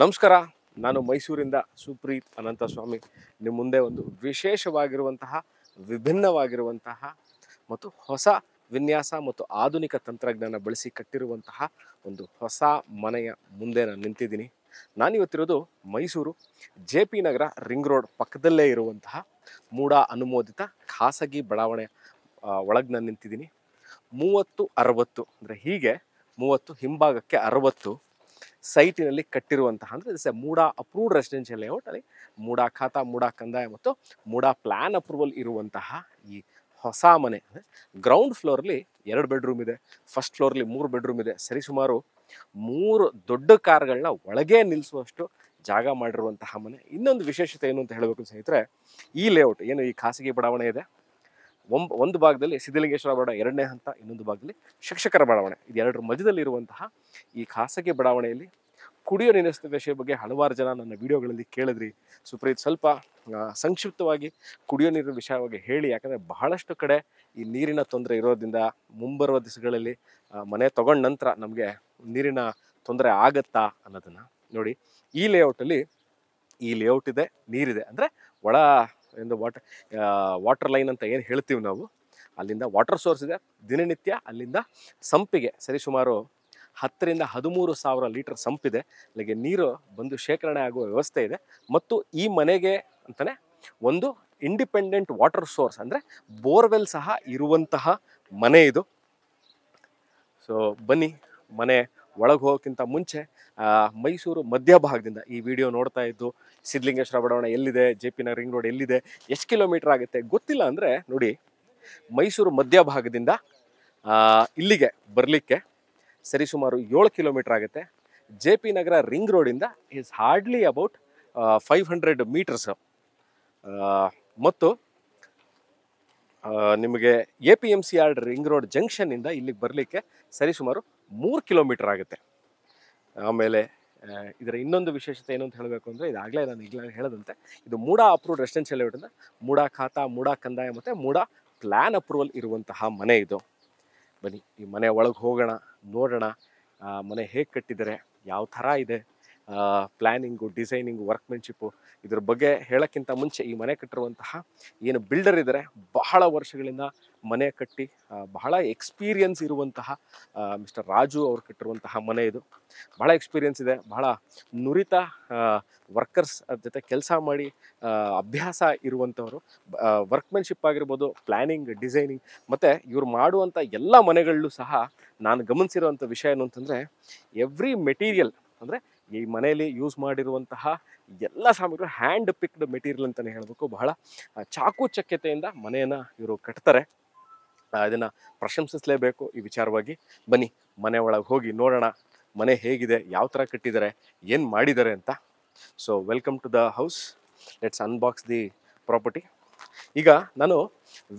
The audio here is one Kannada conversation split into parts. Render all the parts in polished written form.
ನಮಸ್ಕಾರ. ನಾನು ಮೈಸೂರಿಂದ ಸುಪ್ರೀತ್ ಅನಂತಸ್ವಾಮಿ ನಿಮ್ಮ ಮುಂದೆ ಒಂದು ವಿಶೇಷವಾಗಿರುವಂತಹ, ವಿಭಿನ್ನವಾಗಿರುವಂತಹ ಮತ್ತು ಹೊಸ ವಿನ್ಯಾಸ ಮತ್ತು ಆಧುನಿಕ ತಂತ್ರಜ್ಞಾನ ಬಳಸಿ ಕಟ್ಟಿರುವಂತಹ ಒಂದು ಹೊಸ ಮನೆಯ ಮುಂದೆ ನಾನು ನಿಂತಿದ್ದೀನಿ. ನಾನಿವತ್ತಿರೋದು Mysuru JP Nagar ring road ಪಕ್ಕದಲ್ಲೇ ಇರುವಂತಹ ಮೂಡಾ ಅನುಮೋದಿತ ಖಾಸಗಿ ಬಡಾವಣೆ ಒಳಗೆ ನಾನು ನಿಂತಿದ್ದೀನಿ. 30-60 ಅಂದರೆ ಹೀಗೆ 30 ಹಿಂಭಾಗಕ್ಕೆ 60 ಸೈಟಿನಲ್ಲಿ ಕಟ್ಟಿರುವಂತಹ, ಅಂದರೆ this MUDA approved residential layout ಅಲ್ಲಿ ಮೂಡಾ ಖಾತಾ, ಮೂಡಾ ಕಂದಾಯ ಮತ್ತು ಮೂಡಾ ಪ್ಲಾನ್ ಅಪ್ರೂವಲ್ ಇರುವಂತಹ ಈ ಹೊಸ ಮನೆ. ಅಂದರೆ ಗ್ರೌಂಡ್ ಫ್ಲೋರ್ಲಿ 2 ಬೆಡ್ರೂಮ್ ಇದೆ, ಫಸ್ಟ್ ಫ್ಲೋರ್ಲಿ 3 ಬೆಡ್ರೂಮ್ ಇದೆ. ಸರಿಸುಮಾರು 3 ದೊಡ್ಡ ಕಾರ್ಗಳನ್ನ ಒಳಗೆ ನಿಲ್ಲಿಸುವಷ್ಟು ಜಾಗ ಮಾಡಿರುವಂತಹ ಮನೆ. ಇನ್ನೊಂದು ವಿಶೇಷತೆ ಏನು ಅಂತ ಹೇಳಬೇಕು ಸ್ನೇಹಿತರೆ, ಈ ಲೇಔಟ್ ಏನು ಈ ಖಾಸಗಿ ಬಡಾವಣೆ ಇದೆ, ಒಂದು ಭಾಗದಲ್ಲಿ ಸಿದ್ಧಲಿಂಗೇಶ್ವರ ಬಡಾವಣೆ 2ನೇ ಹಂತ, ಇನ್ನೊಂದು ಭಾಗದಲ್ಲಿ ಶಿಕ್ಷಕರ ಬಡಾವಣೆ. ಇದು ಎರಡರ ಮಧ್ಯದಲ್ಲಿ ಇರುವಂತಹ ಈ ಖಾಸಗಿ ಬಡಾವಣೆಯಲ್ಲಿ ಕುಡಿಯೋ ನೀರಿನ ಸಮಸ್ಯೆ ಬಗ್ಗೆ ಹಲವಾರು ಜನ ನನ್ನ ವಿಡಿಯೋಗಳಲ್ಲಿ ಕೇಳಿದ್ರಿ. ಸುಪ್ರೀತ್, ಸ್ವಲ್ಪ ಸಂಕ್ಷಿಪ್ತವಾಗಿ ಕುಡಿಯೋ ನೀರಿನ ವಿಷಯವಾಗಿ ಹೇಳಿ, ಯಾಕಂದರೆ ಬಹಳಷ್ಟು ಕಡೆ ಈ ನೀರಿನ ತೊಂದರೆ ಇರೋದ್ರಿಂದ ಮುಂಬರುವ ದಿವಸಗಳಲ್ಲಿ ಮನೆ ತಗೊಂಡ ನಂತರ ನಮಗೆ ನೀರಿನ ತೊಂದರೆ ಆಗತ್ತಾ ಅನ್ನೋದನ್ನು ನೋಡಿ. ಈ ಲೇಔಟಲ್ಲಿ ಈ ಲೇಔಟ್ ಇದೆ, ನೀರಿದೆ, ಅಂದರೆ ಒಳ ಒಂದು ವಾಟರ್ ಲೈನ್ ಅಂತ ಏನು ಹೇಳ್ತೀವಿ ನಾವು, ಅಲ್ಲಿಂದ ವಾಟರ್ ಸೋರ್ಸ್ ಇದೆ. ದಿನನಿತ್ಯ ಅಲ್ಲಿಂದ ಸಂಪಿಗೆ ಸರಿಸುಮಾರು 10,000-13,000 ಲೀಟರ್ ಸಂಪಿದೆ. ಅಲ್ಲಿಗೆ ನೀರು ಬಂದು ಶೇಖರಣೆ ಆಗುವ ವ್ಯವಸ್ಥೆ ಇದೆ. ಮತ್ತು ಈ ಮನೆಗೆ ಅಂತಲೇ ಒಂದು ಇಂಡಿಪೆಂಡೆಂಟ್ ವಾಟರ್ ಸೋರ್ಸ್, ಅಂದರೆ ಬೋರ್ವೆಲ್ ಸಹ ಇರುವಂತಹ ಮನೆ ಇದು. ಸೊ ಬನ್ನಿ, ಮನೆ ಒಳಗೆ ಹೋಗೋಕ್ಕಿಂತ ಮುಂಚೆ ಮೈಸೂರು ಮಧ್ಯಭಾಗದಿಂದ ಈ ವಿಡಿಯೋ ನೋಡ್ತಾ ಇದ್ದು ಸಿದ್ಧಲಿಂಗೇಶ್ವರ ಬಡಾವಣೆ ಎಲ್ಲಿದೆ, JP ನಗರ ರಿಂಗ್ ರೋಡ್ ಎಲ್ಲಿದೆ, ಎಷ್ಟು ಕಿಲೋಮೀಟರ್ ಆಗುತ್ತೆ ಗೊತ್ತಿಲ್ಲ ಅಂದರೆ ನೋಡಿ, ಮೈಸೂರು ಮಧ್ಯಭಾಗದಿಂದ ಇಲ್ಲಿಗೆ ಬರಲಿಕ್ಕೆ ಸರಿಸುಮಾರು 7 ಕಿಲೋಮೀಟರ್ ಆಗುತ್ತೆ. JP ನಗರ ರಿಂಗ್ ರೋಡಿಂದ ಈಸ್ ಹಾರ್ಡ್ಲಿ ಅಬೌಟ್ 500 ಮೀಟರ್ಸ್. ಮತ್ತು ನಿಮಗೆ APMC ಯಾರ್ಡ್ ರಿಂಗ್ ರೋಡ್ ಜಂಕ್ಷನ್ನಿಂದ ಇಲ್ಲಿಗೆ ಬರಲಿಕ್ಕೆ ಸರಿಸುಮಾರು 3 ಕಿಲೋಮೀಟರ್ ಆಗುತ್ತೆ. ಆಮೇಲೆ ಇದರ ಇನ್ನೊಂದು ವಿಶೇಷತೆ ಏನು ಅಂತ ಹೇಳಬೇಕು ಅಂದರೆ, ಇದಾಗಲೇ ನಾನು ಈಗಲೇ ಹೇಳದಂತೆ ಇದು ಮೂಡಾ ಅಪ್ರೂವ್ಡ್ ರೆಸಿಡೆನ್ಷಿಯಲ್ ಲೇಔಟಿಂದ ಮೂಡಾ ಖಾತಾ, ಮೂಡಾ ಕಂದಾಯ ಮತ್ತು ಮೂಡಾ ಪ್ಲಾನ್ ಅಪ್ರೂವಲ್ ಇರುವಂತಹ ಮನೆ ಇದು. ಬನ್ನಿ ಈ ಮನೆ ಒಳಗೆ ಹೋಗೋಣ, ನೋಡೋಣ ಮನೆ ಹೇಗೆ ಕಟ್ಟಿದ್ದಾರೆ, ಯಾವ ಥರ ಇದೆ, ಪ್ಲ್ಯಾನಿಂಗು, ಡಿಸೈನಿಂಗು, ವರ್ಕ್ಮೆನ್ಶಿಪ್ಪು. ಇದ್ರ ಬಗ್ಗೆ ಹೇಳೋಕ್ಕಿಂತ ಮುಂಚೆ ಈ ಮನೆ ಕಟ್ಟಿರುವಂತಹ ಏನು ಬಿಲ್ಡರ್ ಇದ್ದಾರೆ, ಬಹಳ ವರ್ಷಗಳಿಂದ ಮನೆ ಕಟ್ಟಿ ಬಹಳ ಎಕ್ಸ್ಪೀರಿಯನ್ಸ್ ಇರುವಂತಹ ಮಿಸ್ಟರ್ ರಾಜು ಅವ್ರು ಕಟ್ಟಿರುವಂತಹ ಮನೆ ಇದು. ಬಹಳ ಎಕ್ಸ್ಪೀರಿಯನ್ಸ್ ಇದೆ, ಬಹಳ ನುರಿತ ವರ್ಕರ್ಸ್ ಜೊತೆ ಕೆಲಸ ಮಾಡಿ ಅಭ್ಯಾಸ ಇರುವಂಥವರು. ವರ್ಕ್ಮೆನ್ಶಿಪ್ ಆಗಿರ್ಬೋದು, ಪ್ಲ್ಯಾನಿಂಗ್, ಡಿಸೈನಿಂಗ್, ಮತ್ತು ಇವ್ರು ಮಾಡುವಂಥ ಎಲ್ಲ ಮನೆಗಳಲ್ಲೂ ಸಹ ನಾನು ಗಮನಿಸಿರುವಂಥ ವಿಷಯ ಏನು ಅಂತಂದರೆ, ಎವ್ರಿ ಮೆಟೀರಿಯಲ್, ಅಂದರೆ ಈ ಮನೆಯಲ್ಲಿ ಯೂಸ್ ಮಾಡಿರುವಂತಹ ಎಲ್ಲ ಸಾಮಗ್ರಿ ಹ್ಯಾಂಡ್ ಪಿಕ್ಡ್ ಮೆಟೀರಿಯಲ್ ಅಂತಲೇ ಹೇಳಬೇಕು. ಬಹಳ ಚಾಕುಚಕ್ಯತೆಯಿಂದ ಮನೆಯನ್ನು ಇವರು ಕಟ್ತಾರೆ. ಅದನ್ನು ಪ್ರಶಂಸಿಸಲೇಬೇಕು ಈ ವಿಚಾರವಾಗಿ. ಬನ್ನಿ ಮನೆ ಒಳಗೆ ಹೋಗಿ ನೋಡೋಣ, ಮನೆ ಹೇಗಿದೆ, ಯಾವ ಥರ ಕಟ್ಟಿದ್ದಾರೆ, ಏನು ಮಾಡಿದ್ದಾರೆ ಅಂತ. So welcome to the house, let's unbox the property. ಈಗ ನಾನು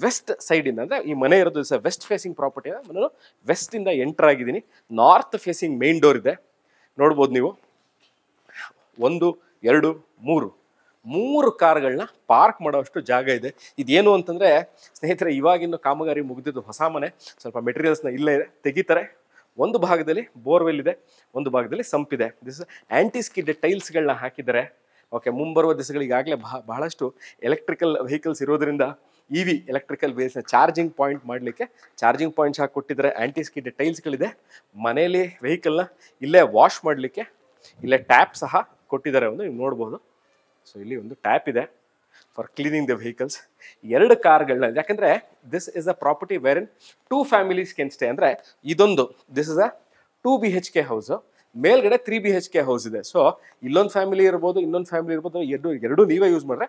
ವೆಸ್ಟ್ ಸೈಡಿಂದ, ಅಂದರೆ ಈ ಮನೆ ಇರೋದು ವೆಸ್ಟ್ ಫೇಸಿಂಗ್ ಪ್ರಾಪರ್ಟಿ, ನಾನು ವೆಸ್ಟಿಂದ ಎಂಟರ್ ಆಗಿದ್ದೀನಿ. ನಾರ್ತ್ ಫೇಸಿಂಗ್ ಮೇನ್ ಡೋರ್ ಇದೆ, ನೋಡ್ಬೋದು ನೀವು. 1, 2, 3 ಕಾರ್ಗಳನ್ನ ಪಾರ್ಕ್ ಮಾಡೋಷ್ಟು ಜಾಗ ಇದೆ. ಇದೇನು ಅಂತಂದರೆ ಸ್ನೇಹಿತರೆ, ಇವಾಗಿನ್ನು ಕಾಮಗಾರಿ ಮುಗಿದಿದ್ದು ಹೊಸ ಮನೆ, ಸ್ವಲ್ಪ ಮೆಟೀರಿಯಲ್ಸ್ನ ಇಲ್ಲೇ ತೆಗಿತಾರೆ. ಒಂದು ಭಾಗದಲ್ಲಿ ಬೋರ್ವೆಲ್ ಇದೆ, ಒಂದು ಭಾಗದಲ್ಲಿ ಸಂಪಿದೆ. ದಿಸ್ ಆ್ಯಂಟಿ ಸ್ಕಿಡ್ ಟೈಲ್ಸ್ಗಳನ್ನ ಹಾಕಿದ್ದಾರೆ. ಓಕೆ, ಮುಂಬರುವ ದಿವಸಗಳಿಗಾಗಲೇ ಬಹಳಷ್ಟು ಎಲೆಕ್ಟ್ರಿಕಲ್ ವೆಹಿಕಲ್ಸ್ ಇರೋದ್ರಿಂದ EV ಎಲೆಕ್ಟ್ರಿಕಲ್ ವೇಸ್ನ ಚಾರ್ಜಿಂಗ್ ಪಾಯಿಂಟ್ ಮಾಡಲಿಕ್ಕೆ ಚಾರ್ಜಿಂಗ್ ಪಾಯಿಂಟ್ಸ್ ಹಾಕಿ ಕೊಟ್ಟಿದ್ದಾರೆ. ಆ್ಯಂಟಿ ಸ್ಕಿಡ್ ಟೈಲ್ಸ್ಗಳಿದೆ. ಮನೆಯಲ್ಲಿ ವೆಹಿಕಲ್ನ ಇಲ್ಲೇ ವಾಶ್ ಮಾಡಲಿಕ್ಕೆ ಇಲ್ಲೇ ಟ್ಯಾಪ್ ಸಹ ಕೊಟ್ಟಿದ್ದಾರೆ, ಒಂದು ನೀವು ನೋಡ್ಬೋದು. ಸೊ ಇಲ್ಲಿ ಒಂದು ಟ್ಯಾಪ್ ಇದೆ ಫಾರ್ ಕ್ಲೀನಿಂಗ್ ದ ವೆಹಿಕಲ್ಸ್. 2 ಕಾರ್ಗಳನ್ನ, ಯಾಕಂದರೆ this is a property where in 2 families can stay. ಅಂದರೆ this is a 2 BHK house, ಮೇಲ್ಗಡೆ 3 BHK ಹೌಸ್ ಇದೆ. ಸೊ ಇಲ್ಲೊಂದು ಫ್ಯಾಮಿಲಿ ಇರ್ಬೋದು, ಇನ್ನೊಂದು ಫ್ಯಾಮಿಲಿ ಇರ್ಬೋದು, ಎರಡು ನೀವೇ ಯೂಸ್ ಮಾಡಿದ್ರೆ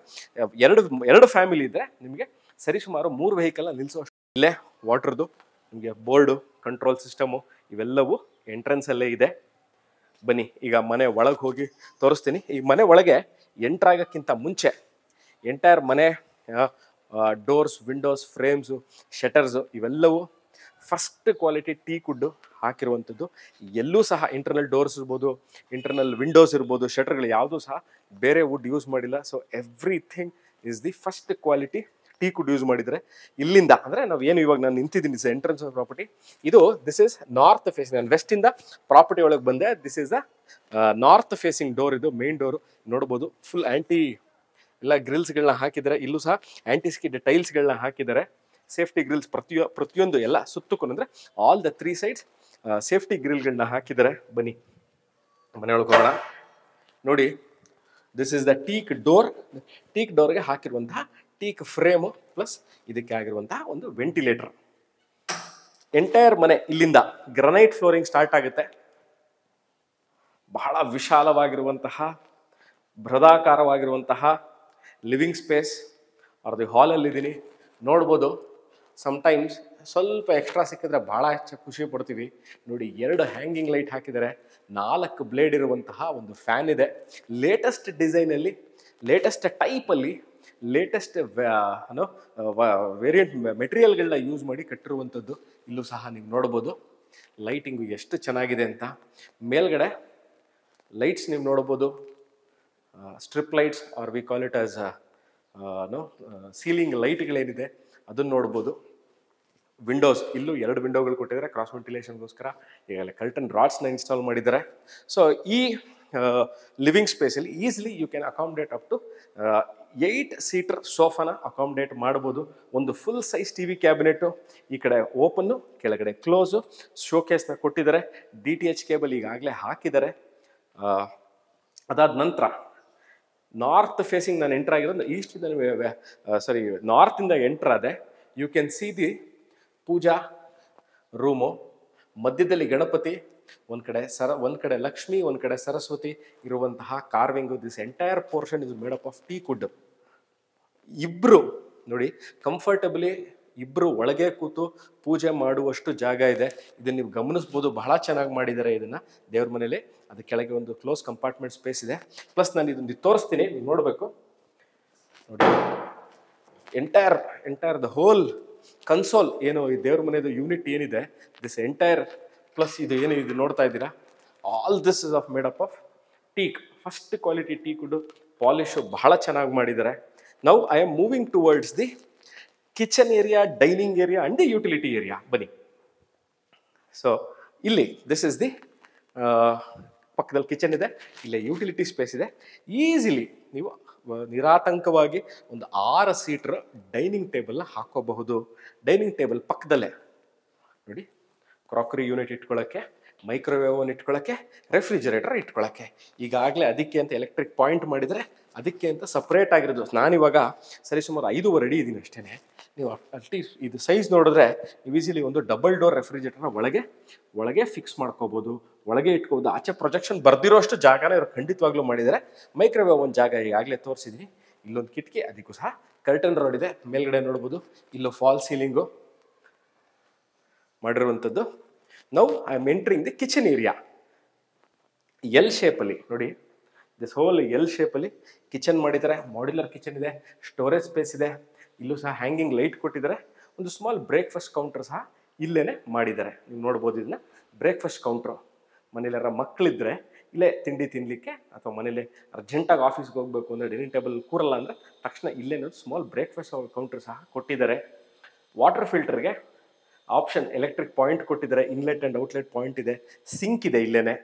ಎರಡು ಫ್ಯಾಮಿಲಿ ಇದ್ದರೆ ನಿಮಗೆ ಸರಿಸುಮಾರು 3 ವೆಹಿಕಲ್ನ ನಿಲ್ಲಿಸುವಷ್ಟು. ಇಲ್ಲೇ ವಾಟರ್ದು ನಿಮಗೆ ಬೋರ್ಡು, ಕಂಟ್ರೋಲ್ ಸಿಸ್ಟಮು ಇವೆಲ್ಲವೂ ಎಂಟ್ರೆನ್ಸಲ್ಲೇ ಇದೆ. ಬನ್ನಿ ಈಗ ಮನೆ ಒಳಗೆ ಹೋಗಿ ತೋರಿಸ್ತೀನಿ. ಈ ಮನೆ ಒಳಗೆ ಎಂಟ್ರ್ ಆಗೋಕ್ಕಿಂತ ಮುಂಚೆ ಎಂಟೈರ್ ಮನೆ ಡೋರ್ಸ್, ವಿಂಡೋಸ್, ಫ್ರೇಮ್ಸು, ಶಟರ್ಸು ಇವೆಲ್ಲವೂ ಫಸ್ಟ್ ಕ್ವಾಲಿಟಿ ಟೀಕ್ ವುಡ್ ಹಾಕಿರುವಂಥದ್ದು. ಎಲ್ಲೂ ಸಹ ಇಂಟರ್ನಲ್ ಡೋರ್ಸ್ ಇರ್ಬೋದು, ಇಂಟರ್ನಲ್ ವಿಂಡೋಸ್ ಇರ್ಬೋದು, ಶಟರ್ಗಳು ಯಾವುದೂ ಸಹ ಬೇರೆ ವುಡ್ ಯೂಸ್ ಮಾಡಿಲ್ಲ. So everything is the first quality teak wood use ಮಾಡಿದರೆ ಇಲ್ಲಿಂದ ಅಂದರೆ ನಾವು ಏನು ಇವಾಗ ನಾನು ನಿಂತಿದ್ದೀನಿ ಎಂಟ್ರೆನ್ಸ್ ಆಫ್ ಪ್ರಾಪರ್ಟಿ, ಇದು ದಿಸ್ ಇಸ್ ನಾರ್ತ್ ಫೇಸಿಂಗ್. ನಾನು ವೆಸ್ಟಿಂದ ಪ್ರಾಪರ್ಟಿ ಒಳಗೆ ಬಂದೆ. This is the north facing door, ಇದು ಮೇನ್ ಡೋರು ನೋಡ್ಬೋದು. ಫುಲ್ ಆ್ಯಂಟಿ ಎಲ್ಲ ಗ್ರಿಲ್ಸ್ಗಳನ್ನ ಹಾಕಿದ್ದಾರೆ. ಇಲ್ಲೂ ಸಹ ಆ್ಯಂಟಿ ಸ್ಕಿಡ್ ಟೈಲ್ಸ್ಗಳನ್ನ ಹಾಕಿದ್ದಾರೆ. ಸೇಫ್ಟಿ ಗ್ರಿಲ್ಸ್ ಪ್ರತಿಯೊಂದು ಎಲ್ಲ ಸುತ್ತಕ್ಕೂ ಅಂದರೆ ಆಲ್ ದ 3 ಸೈಡ್ಸ್ ಸೇಫ್ಟಿ ಗ್ರಿಲ್ಗಳನ್ನ ಹಾಕಿದ್ದಾರೆ. ಬನ್ನಿ ಮನೆ ಒಳಗೆ ಹೋಗೋಣ. ನೋಡಿ, this is the teak door. Teak ಡೋರ್ಗೆ ಹಾಕಿರುವಂತಹ ಟೀಕ್ ಫ್ರೇಮು ಪ್ಲಸ್ ಇದಕ್ಕೆ ಆಗಿರುವಂತಹ ಒಂದು ವೆಂಟಿಲೇಟರ್. ಎಂಟೈರ್ ಮನೆ ಇಲ್ಲಿಂದ ಗ್ರನೈಟ್ ಫ್ಲೋರಿಂಗ್ ಸ್ಟಾರ್ಟ್ ಆಗುತ್ತೆ. ಬಹಳ ವಿಶಾಲವಾಗಿರುವಂತಹ ಬೃಹದಾಕಾರವಾಗಿರುವಂತಹ ಲಿವಿಂಗ್ ಸ್ಪೇಸ್. ಅವ್ರದ್ದು ಹಾಲಲ್ಲಿದ್ದೀನಿ ನೋಡ್ಬೋದು. ಸಮ್ಟೈಮ್ಸ್ ಸ್ವಲ್ಪ ಎಕ್ಸ್ಟ್ರಾ ಸಿಕ್ಕಿದ್ರೆ ಭಾಳ ಹೆಚ್ಚು ಖುಷಿ ಪಡ್ತೀವಿ. ನೋಡಿ, 2 ಹ್ಯಾಂಗಿಂಗ್ ಲೈಟ್ ಹಾಕಿದ್ದಾರೆ. 4 ಬ್ಲೇಡ್ ಇರುವಂತಹ ಒಂದು ಫ್ಯಾನ್ ಇದೆ. ಲೇಟೆಸ್ಟ್ ಡಿಸೈನಲ್ಲಿ, ಲೇಟೆಸ್ಟ್ ಟೈಪಲ್ಲಿ, ಲೇಟೆಸ್ಟ್ ವೇರಿಯಂಟ್ ಮೆಟೀರಿಯಲ್ಗಳನ್ನ ಯೂಸ್ ಮಾಡಿ ಕಟ್ಟಿರುವಂಥದ್ದು. ಇಲ್ಲೂ ಸಹ ನೀವು ನೋಡ್ಬೋದು ಲೈಟಿಂಗು ಎಷ್ಟು ಚೆನ್ನಾಗಿದೆ ಅಂತ. ಮೇಲ್ಗಡೆ ಲೈಟ್ಸ್ ನೀವು ನೋಡ್ಬೋದು, strip lights are we call it as ceiling ಲೈಟ್ಗಳೇನಿದೆ ಅದನ್ನು ನೋಡ್ಬೋದು. ವಿಂಡೋಸ್, ಇಲ್ಲೂ 2 ವಿಂಡೋಗಳು ಕೊಟ್ಟಿದ್ದಾರೆ ಕ್ರಾಸ್ ವೆಂಟಿಲೇಷನ್ಗೋಸ್ಕರ. ಈಗಾಗಲೇ ಕರ್ಟನ್ ರಾಡ್ಸ್ನ ಇನ್ಸ್ಟಾಲ್ ಮಾಡಿದ್ದಾರೆ. ಸೊ ಈ ಲಿವಿಂಗ್ ಸ್ಪೇಸಲ್ಲಿ easily you can accommodate up to 8 seater ಸೋಫಾನ ಅಕಾಮಡೇಟ್ ಮಾಡ್ಬೋದು. ಒಂದು full size T V cabinet, ಈ ಕಡೆ ಓಪನ್ನು, ಕೆಳಗಡೆ ಕ್ಲೋಸು, ಶೋಕೇಸ್ನ ಕೊಟ್ಟಿದ್ದಾರೆ. DTH ಕೇಬಲ್ ಈಗಾಗಲೇ ಹಾಕಿದ್ದಾರೆ. ಅದಾದ ನಂತರ ನಾರ್ತ್ ಫೇಸಿಂಗ್ ನಾನು ಎಂಟರ್ ಆಗಿರೋದು, ಈಸ್ಟಿಂದ ನಾರ್ತಿಂದ ಎಂಟರ್ ಆದೆ. You can see the puja room. ಮಧ್ಯದಲ್ಲಿ ಗಣಪತಿ, ಒಂದು ಕಡೆ ಲಕ್ಷ್ಮಿ, ಒಂದು ಕಡೆ ಸರಸ್ವತಿ ಇರುವಂತಹ carving. This entire portion is made up of teak wood. ಇಬ್ಬರು ನೋಡಿ ಕಂಫರ್ಟಬಲಿ ಇಬ್ಬರು ಒಳಗೆ ಕೂತು ಪೂಜೆ ಮಾಡುವಷ್ಟು ಜಾಗ ಇದೆ. ಇದನ್ನು ನೀವು ಗಮನಿಸ್ಬೋದು, ಬಹಳ ಚೆನ್ನಾಗಿ ಮಾಡಿದ್ದಾರೆ ಇದನ್ನು ದೇವ್ರ ಮನೇಲಿ. ಅದು ಕೆಳಗೆ ಒಂದು ಕ್ಲೋಸ್ ಕಂಪಾರ್ಟ್ಮೆಂಟ್ ಸ್ಪೇಸ್ ಇದೆ. ಪ್ಲಸ್ ನಾನು ಇದನ್ನು ತೋರಿಸ್ತೀನಿ, ನೀವು ನೋಡಬೇಕು. ನೋಡಿ, ಎಂಟೈರ್ ದ ಹೋಲ್ ಕನ್ಸೋಲ್ ಏನು ಈ ದೇವ್ರ ಮನೆಯದು ಯೂನಿಟ್ ಏನಿದೆ, ದಿಸ್ ಎಂಟೈರ್ ಪ್ಲಸ್ ಇದು ಏನು ಇದು ನೋಡ್ತಾ ಇದ್ದೀರಾ, all this is of made up of teak. First quality teak wood. Polish ಬಹಳ ಚೆನ್ನಾಗಿ ಮಾಡಿದ್ದಾರೆ. Now I am moving towards the kitchen area, dining area and the utility area. ಬನ್ನಿ. ಸೊ ಇಲ್ಲಿ ದಿಸ್ ಇಸ್ ದಿ ಪಕ್ಕದಲ್ಲಿ ಕಿಚನ್ ಇದೆ, ಇಲ್ಲೇ ಯುಟಿಲಿಟಿ ಸ್ಪೇಸ್ ಇದೆ. ಈಸಿಲಿ ನೀವು ನಿರಾತಂಕವಾಗಿ ಒಂದು 6 ಸೀಟರ್ ಡೈನಿಂಗ್ ಟೇಬಲ್ನ ಹಾಕೋಬಹುದು. ಡೈನಿಂಗ್ ಟೇಬಲ್ ಪಕ್ಕದಲ್ಲೇ ನೋಡಿ ಕ್ರಾಕರಿ ಯೂನಿಟ್ ಇಟ್ಕೊಳ್ಳೋಕ್ಕೆ, ಮೈಕ್ರೋವೇವ್ ಇಟ್ಕೊಳ್ಳೋಕ್ಕೆ, ರೆಫ್ರಿಜರೇಟರ್ ಇಟ್ಕೊಳ್ಳೋಕ್ಕೆ. ಈಗಾಗಲೇ ಅದಕ್ಕೆ ಅಂತ ಎಲೆಕ್ಟ್ರಿಕ್ ಪಾಯಿಂಟ್ ಮಾಡಿದರೆ ಅದಕ್ಕೆ ಅಂತ ಸಪ್ರೇಟ್ ಆಗಿರೋದು. ನಾನಿವಾಗ ಸರಿಸುಮಾರು 5.5 ಅಡಿ ಇದ್ದೀನಿ ಅಷ್ಟೇ. ನೀವು ಅಟ್ಲೀಸ್ಟ್ ಇದು ಸೈಜ್ ನೋಡಿದ್ರೆ ನೀವು ಈಸಿಲಿ ಒಂದು ಡಬಲ್ ಡೋರ್ ರೆಫ್ರಿಜರೇಟರ್ನ ಒಳಗೆ ಫಿಕ್ಸ್ ಮಾಡ್ಕೋಬೋದು, ಒಳಗೆ ಇಟ್ಕೋಬೋದು. ಆಚೆ ಪ್ರೊಜೆಕ್ಷನ್ ಬರ್ದಿರೋ ಅಷ್ಟು ಜಾಗನ ಇವರು ಖಂಡಿತವಾಗ್ಲೂ ಮಾಡಿದ್ದಾರೆ. ಮೈಕ್ರೋವೇವ್ ಒಂದು ಜಾಗ ಈಗಾಗಲೇ ತೋರಿಸಿದ್ದೀನಿ. ಇಲ್ಲೊಂದು ಕಿಟಕಿ, ಅದಕ್ಕೂ ಸಹ ಕರ್ಟನ್ ರೋಡ್ ಇದೆ. ಮೇಲ್ಗಡೆ ನೋಡ್ಬೋದು, ಇಲ್ಲೂ ಫಾಲ್ ಸೀಲಿಂಗು ಮಾಡಿರುವಂಥದ್ದು. Now I am entering the kitchen area. L ಶೇಪಲ್ಲಿ ನೋಡಿ, ದಿಸ್ ಹೋಲ್ ಎಲ್ ಶೇಪಲ್ಲಿ ಕಿಚನ್ ಮಾಡಿದ್ದಾರೆ. ಮಾಡ್ಯುಲರ್ ಕಿಚನ್ ಇದೆ, ಸ್ಟೋರೇಜ್ ಸ್ಪೇಸ್ ಇದೆ. ಇಲ್ಲೂ ಸಹ ಹ್ಯಾಂಗಿಂಗ್ ಲೈಟ್ ಕೊಟ್ಟಿದ್ದಾರೆ. ಒಂದು ಸ್ಮಾಲ್ ಬ್ರೇಕ್ಫಾಸ್ಟ್ ಕೌಂಟರ್ ಸಹ ಇಲ್ಲೇ ಮಾಡಿದ್ದಾರೆ. ನೀವು ನೋಡ್ಬೋದು ಇದನ್ನ. ಬ್ರೇಕ್ಫಾಸ್ಟ್ ಕೌಂಟ್ರು, ಮನೇಲಾರ ಮಕ್ಕಳಿದ್ರೆ ಇಲ್ಲೇ ತಿಂಡಿ ತಿನ್ನಲಿಕ್ಕೆ, ಅಥವಾ ಮನೇಲಿ ಅರ್ಜೆಂಟಾಗಿ ಆಫೀಸ್ಗೆ ಹೋಗಬೇಕು ಅಂದರೆ ಡೈನಿಂಗ್ ಟೇಬಲ್ ಕೂರಲ್ಲ ಅಂದರೆ ತಕ್ಷಣ ಇಲ್ಲೇ ಸ್ಮಾಲ್ ಬ್ರೇಕ್ಫಾಸ್ಟ್ ಕೌಂಟರ್ ಸಹ ಕೊಟ್ಟಿದ್ದಾರೆ. ವಾಟರ್ ಫಿಲ್ಟರ್ಗೆ ಆಪ್ಷನ್ ಎಲೆಕ್ಟ್ರಿಕ್ ಪಾಯಿಂಟ್ ಕೊಟ್ಟಿದ್ದಾರೆ. ಇನ್ಲೆಟ್ ಆ್ಯಂಡ್ ಔಟ್ಲೆಟ್ ಪಾಯಿಂಟ್ ಇದೆ. ಸಿಂಕ್ ಇದೆ ಇಲ್ಲೇನೆ.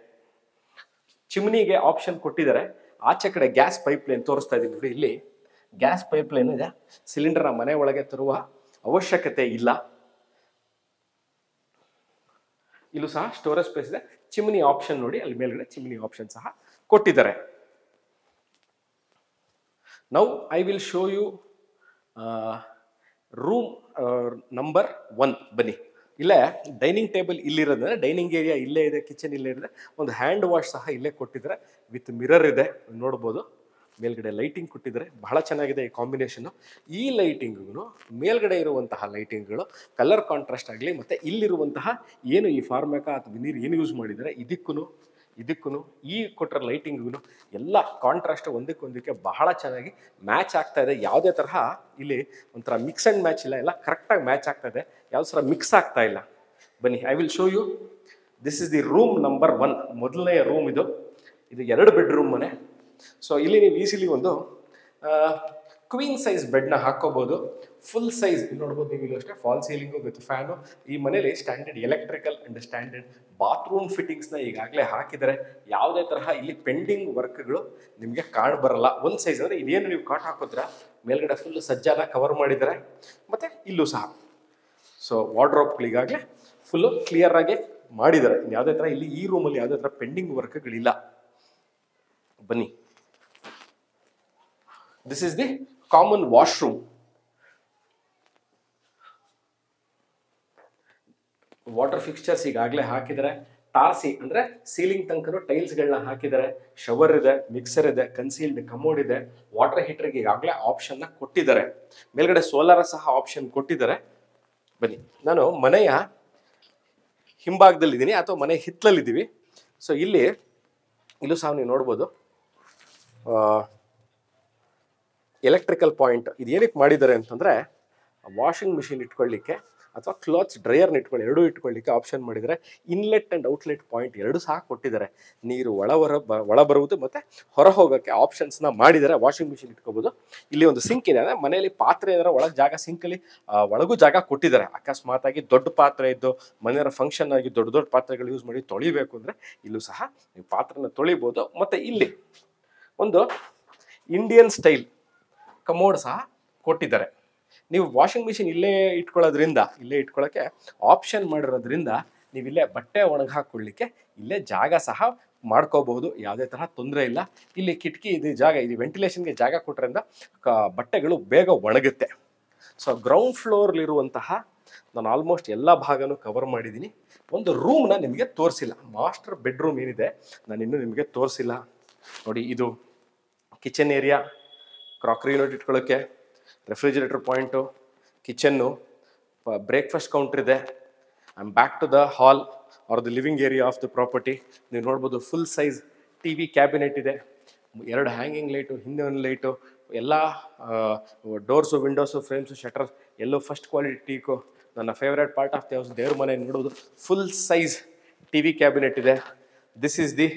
ಚಿಮ್ನಿಗೆ ಆಪ್ಷನ್ ಕೊಟ್ಟಿದ್ದಾರೆ. ಆಚೆ ಕಡೆ ಗ್ಯಾಸ್ ಪೈಪ್ ಲೈನ್ ತೋರಿಸ್ತಾ ಇದ್ದೀನಿ ನೋಡಿ. ಇಲ್ಲಿ ಗ್ಯಾಸ್ ಪೈಪ್ ಲೈನ್ ಇದೆ. ಸಿಲಿಂಡರ್ನ ಮನೆ ಒಳಗೆ ತರುವ ಅವಶ್ಯಕತೆ ಇಲ್ಲ. ಇಲ್ಲೂ ಸಹ ಸ್ಟೋರೇಜ್ ಸ್ಪೇಸ್ ಇದೆ. ಚಿಮ್ನಿ ಆಪ್ಷನ್ ನೋಡಿ, ಅಲ್ಲಿ ಮೇಲ್ಗಡೆ ಚಿಮ್ನಿ ಆಪ್ಷನ್ ಸಹ ಕೊಟ್ಟಿದ್ದಾರೆ. Now I will show you room number 1. ಬನ್ನಿ. ಇಲ್ಲೇ ಡೈನಿಂಗ್ ಟೇಬಲ್ ಇಲ್ಲಿರೋದ್ರೆ ಡೈನಿಂಗ್ ಏರಿಯಾ ಇಲ್ಲೇ ಇದೆ, ಕಿಚನ್ ಇಲ್ಲೇ ಇದೆ. ಒಂದು ಹ್ಯಾಂಡ್ ವಾಶ್ ಸಹ ಇಲ್ಲೇ ಕೊಟ್ಟಿದ್ದಾರೆ, ವಿತ್ ಮಿರರ್ ಇದೆ, ನೋಡ್ಬೋದು. ಮೇಲ್ಗಡೆ ಲೈಟಿಂಗ್ ಕೊಟ್ಟಿದ್ದಾರೆ, ಬಹಳ ಚೆನ್ನಾಗಿದೆ ಈ ಕಾಂಬಿನೇಷನು. ಈ ಲೈಟಿಂಗ್ಗೂ ಮೇಲ್ಗಡೆ ಇರುವಂತಹ ಲೈಟಿಂಗ್ಗಳು ಕಲರ್ ಕಾಂಟ್ರಾಸ್ಟ್ ಆಗಲಿ, ಮತ್ತು ಇಲ್ಲಿರುವಂತಹ ಏನು ಈ ಫಾರ್ಮೆಕಾ ಅಥವಾ ವಿನೀರ್ ಏನು ಯೂಸ್ ಮಾಡಿದ್ದಾರೆ ಇದಕ್ಕೂ ಈ ಕೊಟ್ಟರೆ ಲೈಟಿಂಗ್ಗೂ ಎಲ್ಲ ಕಾಂಟ್ರಾಸ್ಟ್ ಒಂದಕ್ಕೊಂದಕ್ಕೆ ಬಹಳ ಚೆನ್ನಾಗಿ ಮ್ಯಾಚ್ ಆಗ್ತಾ ಇದೆ. ಯಾವುದೇ ತರಹ ಇಲ್ಲಿ ಒಂಥರ ಮಿಕ್ಸ್ ಆ್ಯಂಡ್ ಮ್ಯಾಚ್ ಇಲ್ಲ, ಎಲ್ಲ ಕರೆಕ್ಟಾಗಿ ಮ್ಯಾಚ್ ಆಗ್ತಾ ಇದೆ, ಯಾವ ಥರ ಮಿಕ್ಸ್ ಆಗ್ತಾ ಇಲ್ಲ. ಬನ್ನಿ, I will show you. This is the room number 1, ಮೊದಲನೆಯ ರೂಮ್ ಇದು 2 ಬೆಡ್ರೂಮ್ ಮನೆ. ಸೊ ಇಲ್ಲಿ ನೀವು ಈಸಿಲಿ ಒಂದು ಕ್ವೀನ್ ಸೈಜ್ ಬೆಡ್ನ ಹಾಕೋಬಹುದು. ಫುಲ್ ಸೈಜ್ ನೋಡ್ಬೋದು ನೀವು ಇಲ್ಲಿ ಅಷ್ಟೇ, ಫಾಲ್ ಸೀಲಿಂಗು ವಿತ್ ಫ್ಯಾನು. ಈ ಮನೇಲಿ standard electrical and standard bathroom ಫಿಟ್ಟಿಂಗ್ಸ್ನ ಈಗಾಗಲೇ ಹಾಕಿದ್ದಾರೆ. ಯಾವುದೇ ತರಹ ಇಲ್ಲಿ ಪೆಂಡಿಂಗ್ ವರ್ಕ್ಗಳು ನಿಮಗೆ ಕಾಣಬರಲ್ಲ. ಒಂದು ಸೈಜ್ ಅಂದರೆ ಇದೇನು ನೀವು ಕಾಟ್ ಹಾಕೋದ್ರ ಮೇಲ್ಗಡೆ ಫುಲ್ ಸಜ್ಜಾನ ಕವರ್ ಮಾಡಿದ್ದಾರೆ. ಮತ್ತು ಇಲ್ಲೂ ಸಹ ಸೊ ವಾರ್ಡ್ರೋಬ್ಗಳಿಗಾಗಲೇ ಫುಲ್ಲು ಕ್ಲಿಯರ್ ಆಗಿ ಮಾಡಿದ್ದಾರೆ. ಯಾವುದೇ ಥರ ಇಲ್ಲಿ ಈ ರೂಮಲ್ಲಿ ಯಾವುದೇ ಥರ ಪೆಂಡಿಂಗ್ ವರ್ಕ್ಗಳಿಲ್ಲ. ಬನ್ನಿ, this is the common washroom. Water fixtures ಈಗಾಗಲೇ ಹಾಕಿದ್ದಾರೆ. ಟಾರ್ಸಿ ಅಂದ್ರೆ ಸೀಲಿಂಗ್ ತನಕ ಟೈಲ್ಸ್ಗಳನ್ನ ಹಾಕಿದ್ದಾರೆ. ಶವರ್ ಇದೆ, ಮಿಕ್ಸರ್ ಇದೆ, ಕನ್ಸೀಲ್ಡ್ ಕಮೋಡ್ ಇದೆ. ವಾಟರ್ ಹೀಟರ್ಗೆ ಈಗಾಗಲೇ ಆಪ್ಷನ್ನ ಕೊಟ್ಟಿದ್ದಾರೆ. ಮೇಲ್ಗಡೆ ಸೋಲಾರ್ ಸಹ ಆಪ್ಷನ್ ಕೊಟ್ಟಿದ್ದಾರೆ. ಬನ್ನಿ, ನಾನು ಮನೆಯ ಹಿಂಭಾಗದಲ್ಲಿದ್ದೀನಿ ಅಥವಾ ಮನೆ ಹಿತ್ತಲಲ್ಲಿದ್ದೀವಿ. ಸೊ ಇಲ್ಲೂ ಸಹ ನೀವು ನೋಡ್ಬೋದು ಎಲೆಕ್ಟ್ರಿಕಲ್ ಪಾಯಿಂಟ್. ಇದು ಏನಕ್ಕೆ ಮಾಡಿದ್ದಾರೆ ಅಂತಂದರೆ ವಾಷಿಂಗ್ ಮಿಷಿನ್ ಇಟ್ಕೊಳ್ಳಿಕ್ಕೆ ಅಥವಾ ಕ್ಲಾತ್ಸ್ ಡ್ರೈಯರ್ನ ಎರಡೂ ಇಟ್ಕೊಳ್ಳಿಕ್ಕೆ ಆಪ್ಷನ್ ಮಾಡಿದ್ದಾರೆ. ಇನ್ಲೆಟ್ ಆ್ಯಂಡ್ ಔಟ್ಲೆಟ್ ಪಾಯಿಂಟ್ ಎರಡೂ ಸಹ ಕೊಟ್ಟಿದ್ದಾರೆ. ನೀರು ಒಳ ಬರುವುದು ಮತ್ತು ಹೊರ ಹೋಗೋಕ್ಕೆ ಆಪ್ಷನ್ಸ್ನ ಮಾಡಿದ್ದಾರೆ. ವಾಷಿಂಗ್ ಮಿಷಿನ್ ಇಟ್ಕೋಬೋದು. ಇಲ್ಲಿ ಒಂದು ಸಿಂಕ್ ಇದೆ, ಅಂದರೆ ಮನೆಯಲ್ಲಿ ಪಾತ್ರೆ ಇದ್ರೆ ಒಳಗೆ ಜಾಗ, ಸಿಂಕಲ್ಲಿ ಒಳಗೂ ಜಾಗ ಕೊಟ್ಟಿದ್ದಾರೆ. ಅಕಸ್ಮಾತಾಗಿ ದೊಡ್ಡ ಪಾತ್ರೆ ಇದ್ದು ಮನೆಯವರ ಫಂಕ್ಷನ್ ಆಗಿ ದೊಡ್ಡ ಪಾತ್ರೆಗಳು ಯೂಸ್ ಮಾಡಿ ತೊಳಿಬೇಕು ಅಂದರೆ ಇಲ್ಲೂ ಸಹ ನೀವು ಪಾತ್ರೆನ ತೊಳಿಬೋದು. ಮತ್ತು ಇಲ್ಲಿ ಒಂದು ಇಂಡಿಯನ್ ಸ್ಟೈಲ್ ಕಮೋಡ್ ಸಹ ಕೊಟ್ಟಿದ್ದಾರೆ. ನೀವು ವಾಷಿಂಗ್ ಮಿಷಿನ್ ಇಲ್ಲೇ ಇಟ್ಕೊಳ್ಳೋಕ್ಕೆ ಆಪ್ಷನ್ ಮಾಡಿರೋದ್ರಿಂದ ನೀವು ಇಲ್ಲೇ ಬಟ್ಟೆ ಒಣಗಿ ಹಾಕ್ಕೊಳ್ಳಿಕ್ಕೆ ಇಲ್ಲೇ ಜಾಗ ಸಹ ಮಾಡ್ಕೋಬಹುದು. ಯಾವುದೇ ತರಹ ತೊಂದರೆ ಇಲ್ಲ. ಇಲ್ಲಿ ಕಿಟಕಿ ಇದು ವೆಂಟಿಲೇಷನ್ಗೆ ಜಾಗ ಕೊಟ್ಟರಿಂದ ಬಟ್ಟೆಗಳು ಬೇಗ ಒಣಗುತ್ತೆ. ಸೊ ಗ್ರೌಂಡ್ ಫ್ಲೋರ್ಲಿರುವಂತಹ ನಾನು ಆಲ್ಮೋಸ್ಟ್ ಎಲ್ಲ ಭಾಗನೂ ಕವರ್ ಮಾಡಿದ್ದೀನಿ. ಒಂದು ರೂಮ್ನ ನಿಮಗೆ ತೋರಿಸಿಲ್ಲ, ಮಾಸ್ಟರ್ ಬೆಡ್ರೂಮ್ ಏನಿದೆ ನಾನು ಇನ್ನೂ ನಿಮಗೆ ತೋರಿಸಿಲ್ಲ. ನೋಡಿ, ಇದು ಕಿಚನ್ ಏರಿಯಾ, ಕ್ರಾಕರಿ ಯೂನಿಟ್ ಇಟ್ಕೊಳ್ಳೋಕ್ಕೆ, refrigerator point, kitchen, breakfast counter ಇದೆ. I am back to the hall or the living area of the property. ನೀವು ನೋಡ್ಬೋದು ಫುಲ್ ಸೈಜ್ TV ಕ್ಯಾಬಿನೆಟ್ ಇದೆ. 2 ಹ್ಯಾಂಗಿಂಗ್ ಲೈಟು, ಹಿಂದೆ ಒಂದು ಲೈಟು, ಎಲ್ಲ ಡೋರ್ಸು, ವಿಂಡೋಸು, ಫ್ರೇಮ್ಸು, ಶಟರ್ ಎಲ್ಲೋ ಫಸ್ಟ್ ಕ್ವಾಲಿಟಿ ಟೀಕು. ನನ್ನ favourite part of the house, ದೇವ್ರ ಮನೆ ನೋಡೋದು. ಫುಲ್ ಸೈಜ್ TV ಕ್ಯಾಬಿನೆಟ್ ಇದೆ. This is the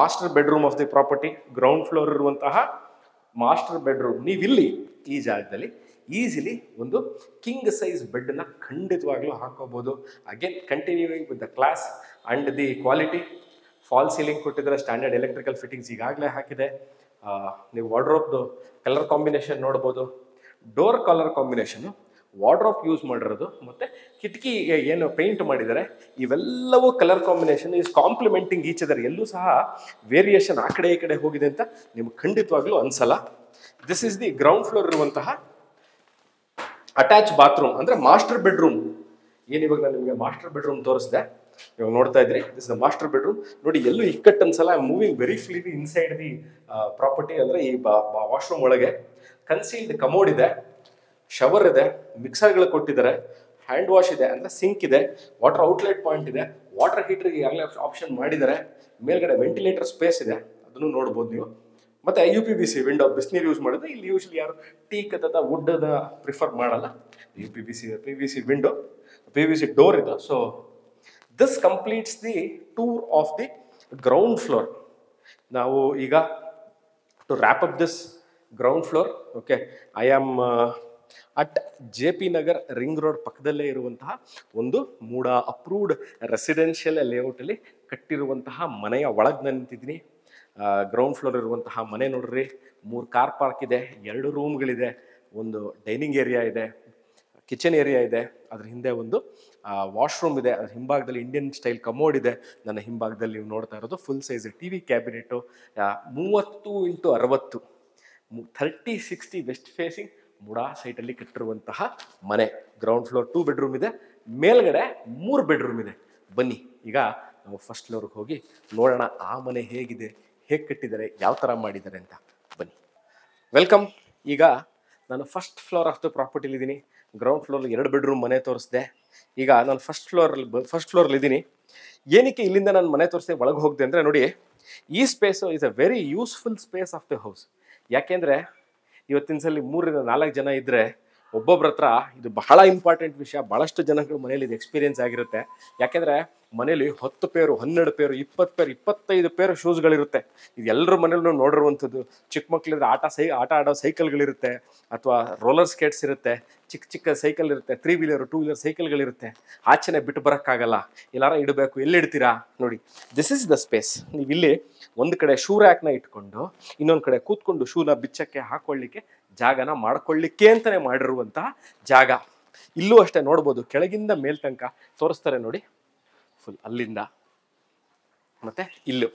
master bedroom of the property. Ground floor ಇರುವಂತಹ ಮಾಸ್ಟರ್ ಬೆಡ್ರೂಮ್. ನೀವಿಲ್ಲಿ ಈ ಜಾಗದಲ್ಲಿ ಈಸಿಲಿ ಒಂದು ಕಿಂಗ್ ಸೈಜ್ ಬೆಡ್ನ ಖಂಡಿತವಾಗ್ಲೂ ಹಾಕೋಬಹುದು. Again continuing with the class and the quality. Fall ceiling ಕೊಟ್ಟಿದ್ದಾರೆ, ಸ್ಟ್ಯಾಂಡರ್ಡ್ ಎಲೆಕ್ಟ್ರಿಕಲ್ ಫಿಟ್ಟಿಂಗ್ಸ್ ಈಗಾಗಲೇ ಹಾಕಿದೆ. ನೀವು ವಾರ್ಡ್ರೋಬ್ದು ಕಲರ್ ಕಾಂಬಿನೇಷನ್ ನೋಡ್ಬೋದು. Door colour combination wardrobe use ಮಾಡಿರೋದು ಮತ್ತು ಕಿಟಕಿಗೆ ಏನು ಪೇಂಟ್ ಮಾಡಿದ್ದಾರೆ ಇವೆಲ್ಲವೂ colour combination is complementing each other. ಎಲ್ಲೂ ಸಹ ವೇರಿಯೇಷನ್ ಆ ಕಡೆ ಈ ಕಡೆ ಹೋಗಿದೆ ಅಂತ ನಿಮ್ಗೆ ಖಂಡಿತವಾಗ್ಲೂ ಅನ್ಸಲ್ಲ. This is the ground floor ಇರುವಂತಹ ಅಟ್ಯಾಚ್ ಬಾತ್ರೂಮ್, ಅಂದರೆ ಮಾಸ್ಟರ್ ಬೆಡ್ರೂಮ್. ಇವಾಗ ನಾನು ನಿಮಗೆ ಮಾಸ್ಟರ್ ಬೆಡ್ರೂಮ್ ತೋರಿಸಿದೆ, ಇವಾಗ ನೋಡ್ತಾ ಇದ್ರಿ. This the master bedroom. ನೋಡಿ, ಎಲ್ಲೂ ಇಕ್ಕಟ್ಟು ಅನ್ಸಲ್ಲ. Moving very freely inside the property, ಅಂದರೆ ಈ ವಾಶ್ರೂಮ್ ಒಳಗೆ. ಕನ್ಸೀಲ್ಡ್ ಕಮೋಡ್ ಇದೆ, ಶವರ್ ಇದೆ, ಮಿಕ್ಸರ್ಗಳು ಕೊಟ್ಟಿದ್ದಾರೆ, ಹ್ಯಾಂಡ್ ವಾಶ್ ಇದೆ, ಅಂದರೆ ಸಿಂಕ್ ಇದೆ, ವಾಟರ್ ಔಟ್ಲೆಟ್ ಪಾಯಿಂಟ್ ಇದೆ, ವಾಟರ್ ಹೀಟರ್ಗೆ ಈಗಾಗಲೇ ಆಪ್ಷನ್ ಮಾಡಿದ್ದಾರೆ. ಮೇಲ್ಗಡೆ ವೆಂಟಿಲೇಟರ್ ಸ್ಪೇಸ್ ಇದೆ, ಅದನ್ನು ನೋಡ್ಬೋದು ನೀವು. ಮತ್ತು UPVC ವಿಂಡೋ, ಬಿಸಿನೀರು ಯೂಸ್ ಮಾಡಿದ್ರೆ. ಇಲ್ಲಿ ಯೂಶ್ವಲಿ ಯಾರು ಟೀಕ್ ಅಥವಾ ವುಡ್ಡದ ಪ್ರಿಫರ್ ಮಾಡಲ್ಲ. PVC ವಿಂಡೋ, PVC ಡೋರ್ ಇದೆ. So this completes the tour of the ground floor. ನಾವು ಈಗ to wrap up this ground floor, okay, I am at JP Nagar ring road ಪಕ್ಕದಲ್ಲೇ ಇರುವಂತಹ ಒಂದು ಮೂಡ ಅಪ್ರೂವ್ಡ್ ರೆಸಿಡೆನ್ಷಿಯಲ್ ಲೇಔಟಲ್ಲಿ ಕಟ್ಟಿರುವಂತಹ ಮನೆಯ ಒಳಗೆ ನಾನು ನಿಂತಿದ್ದೀನಿ. ಗ್ರೌಂಡ್ ಫ್ಲೋರ್ ಇರುವಂತಹ ಮನೆ ನೋಡ್ರಿ. 3 ಕಾರ್ ಪಾರ್ಕ್ ಇದೆ, 2 ರೂಮ್ಗಳಿದೆ, ಒಂದು ಡೈನಿಂಗ್ ಏರಿಯಾ ಇದೆ, ಕಿಚನ್ ಏರಿಯಾ ಇದೆ. ಅದ್ರ ಹಿಂದೆ ಒಂದು ವಾಶ್ರೂಮ್ ಇದೆ. ಅದ್ರ ಹಿಂಭಾಗದಲ್ಲಿ ಇಂಡಿಯನ್ ಸ್ಟೈಲ್ ಕಮೋಡ್ ಇದೆ. ನನ್ನ ಹಿಂಭಾಗದಲ್ಲಿ ನೀವು ನೋಡ್ತಾ ಇರೋದು full size TV cabinet. 30x60 30-60 west facing MUDA ಸೈಟಲ್ಲಿ ಕಟ್ಟಿರುವಂತಹ ಮನೆ. ಗ್ರೌಂಡ್ ಫ್ಲೋರ್ 2 ಬೆಡ್ರೂಮ್ ಇದೆ, ಮೇಲ್ಗಡೆ 3 ಬೆಡ್ರೂಮ್ ಇದೆ. ಬನ್ನಿ, ಈಗ ನಾವು ಫಸ್ಟ್ ಫ್ಲೋರ್ಗೆ ಹೋಗಿ ನೋಡೋಣ ಆ ಮನೆ ಹೇಗಿದೆ, ಹೇಗೆ ಕಟ್ಟಿದ್ದಾರೆ, ಯಾವ ಥರ ಮಾಡಿದ್ದಾರೆ ಅಂತ. ಬನ್ನಿ, ವೆಲ್ಕಮ್. ಈಗ ನಾನು ಫಸ್ಟ್ ಫ್ಲೋರ್ ಆಫ್ ದ ಪ್ರಾಪರ್ಟಿಲಿದ್ದೀನಿ. ಗ್ರೌಂಡ್ ಫ್ಲೋರ್ಲಿ 2 ಬೆಡ್ರೂಮ್ ಮನೆ ತೋರಿಸಿದೆ. ಈಗ ನಾನು ಫಸ್ಟ್ ಫ್ಲೋರಲ್ಲಿದ್ದೀನಿ. ಏನಕ್ಕೆ ಇಲ್ಲಿಂದ ನಾನು ಮನೆ ತೋರಿಸಿ ಒಳಗೆ ಹೋಗಿದೆ ಅಂದರೆ, ನೋಡಿ, ಈ space is a very useful space of the house. ಯಾಕೆಂದರೆ ಇವತ್ತಿನ ಸಲ 3-4 ಜನ ಇದ್ದರೆ ಒಬ್ಬೊಬ್ಬರ ಹತ್ರ ಇದು ಬಹಳ ಇಂಪಾರ್ಟೆಂಟ್ ವಿಷಯ. ಭಾಳಷ್ಟು ಜನಗಳು ಮನೇಲಿ ಇದು ಎಕ್ಸ್ಪೀರಿಯನ್ಸ್ ಆಗಿರುತ್ತೆ. ಯಾಕೆಂದರೆ ಮನೇಲಿ 10 ಪೇರು, 12 ಪೇರು, 20 ಪೇರು, 25 ಪೇರು ಶೂಸ್ಗಳಿರುತ್ತೆ. ಇದು ಎಲ್ಲರ ಮನೇಲೂ ನೋಡಿರುವಂಥದ್ದು. ಚಿಕ್ಕ ಮಕ್ಳಿದ್ರೆ ಆಟ ಆಡೋ ಸೈಕಲ್ಗಳಿರುತ್ತೆ, ಅಥವಾ ರೋಲರ್ ಸ್ಕೇಟ್ಸ್ ಇರುತ್ತೆ, ಚಿಕ್ಕ ಚಿಕ್ಕ ಸೈಕಲ್ ಇರುತ್ತೆ, 3 ವೀಲರ್ 2 ವೀಲರ್ ಸೈಕಲ್ಗಳಿರುತ್ತೆ. ಆಚೆನೆ ಬಿಟ್ಟು ಬರೋಕ್ಕಾಗಲ್ಲ, ಎಲ್ಲಾರ ಇಡಬೇಕು, ಎಲ್ಲಿ ಇಡ್ತೀರಾ ನೋಡಿ. This is the space. ನೀವು ಇಲ್ಲಿ ಒಂದು ಕಡೆ ಶೂ ರ್ಯಾಕ್ನ ಇಟ್ಕೊಂಡು, ಇನ್ನೊಂದು ಕಡೆ ಕೂತ್ಕೊಂಡು ಶೂನ ಬಿಚ್ಚಕ್ಕೆ ಹಾಕೊಳ್ಳಿಕ್ಕೆ ಜಾಗನ ಮಾಡ್ಕೊಳ್ಳಿಕ್ಕೆ ಅಂತಾನೆ ಮಾಡಿರುವಂತಹ ಜಾಗ. ಇಲ್ಲೂ ಅಷ್ಟೇ ನೋಡ್ಬೋದು, ಕೆಳಗಿಂದ ಮೇಲ್ ತನಕ ತೋರಿಸ್ತಾರೆ ನೋಡಿ. ಫುಲ್ ಅಲ್ಲಿಂದ ಮತ್ತೆ ಇಲ್ಲೂ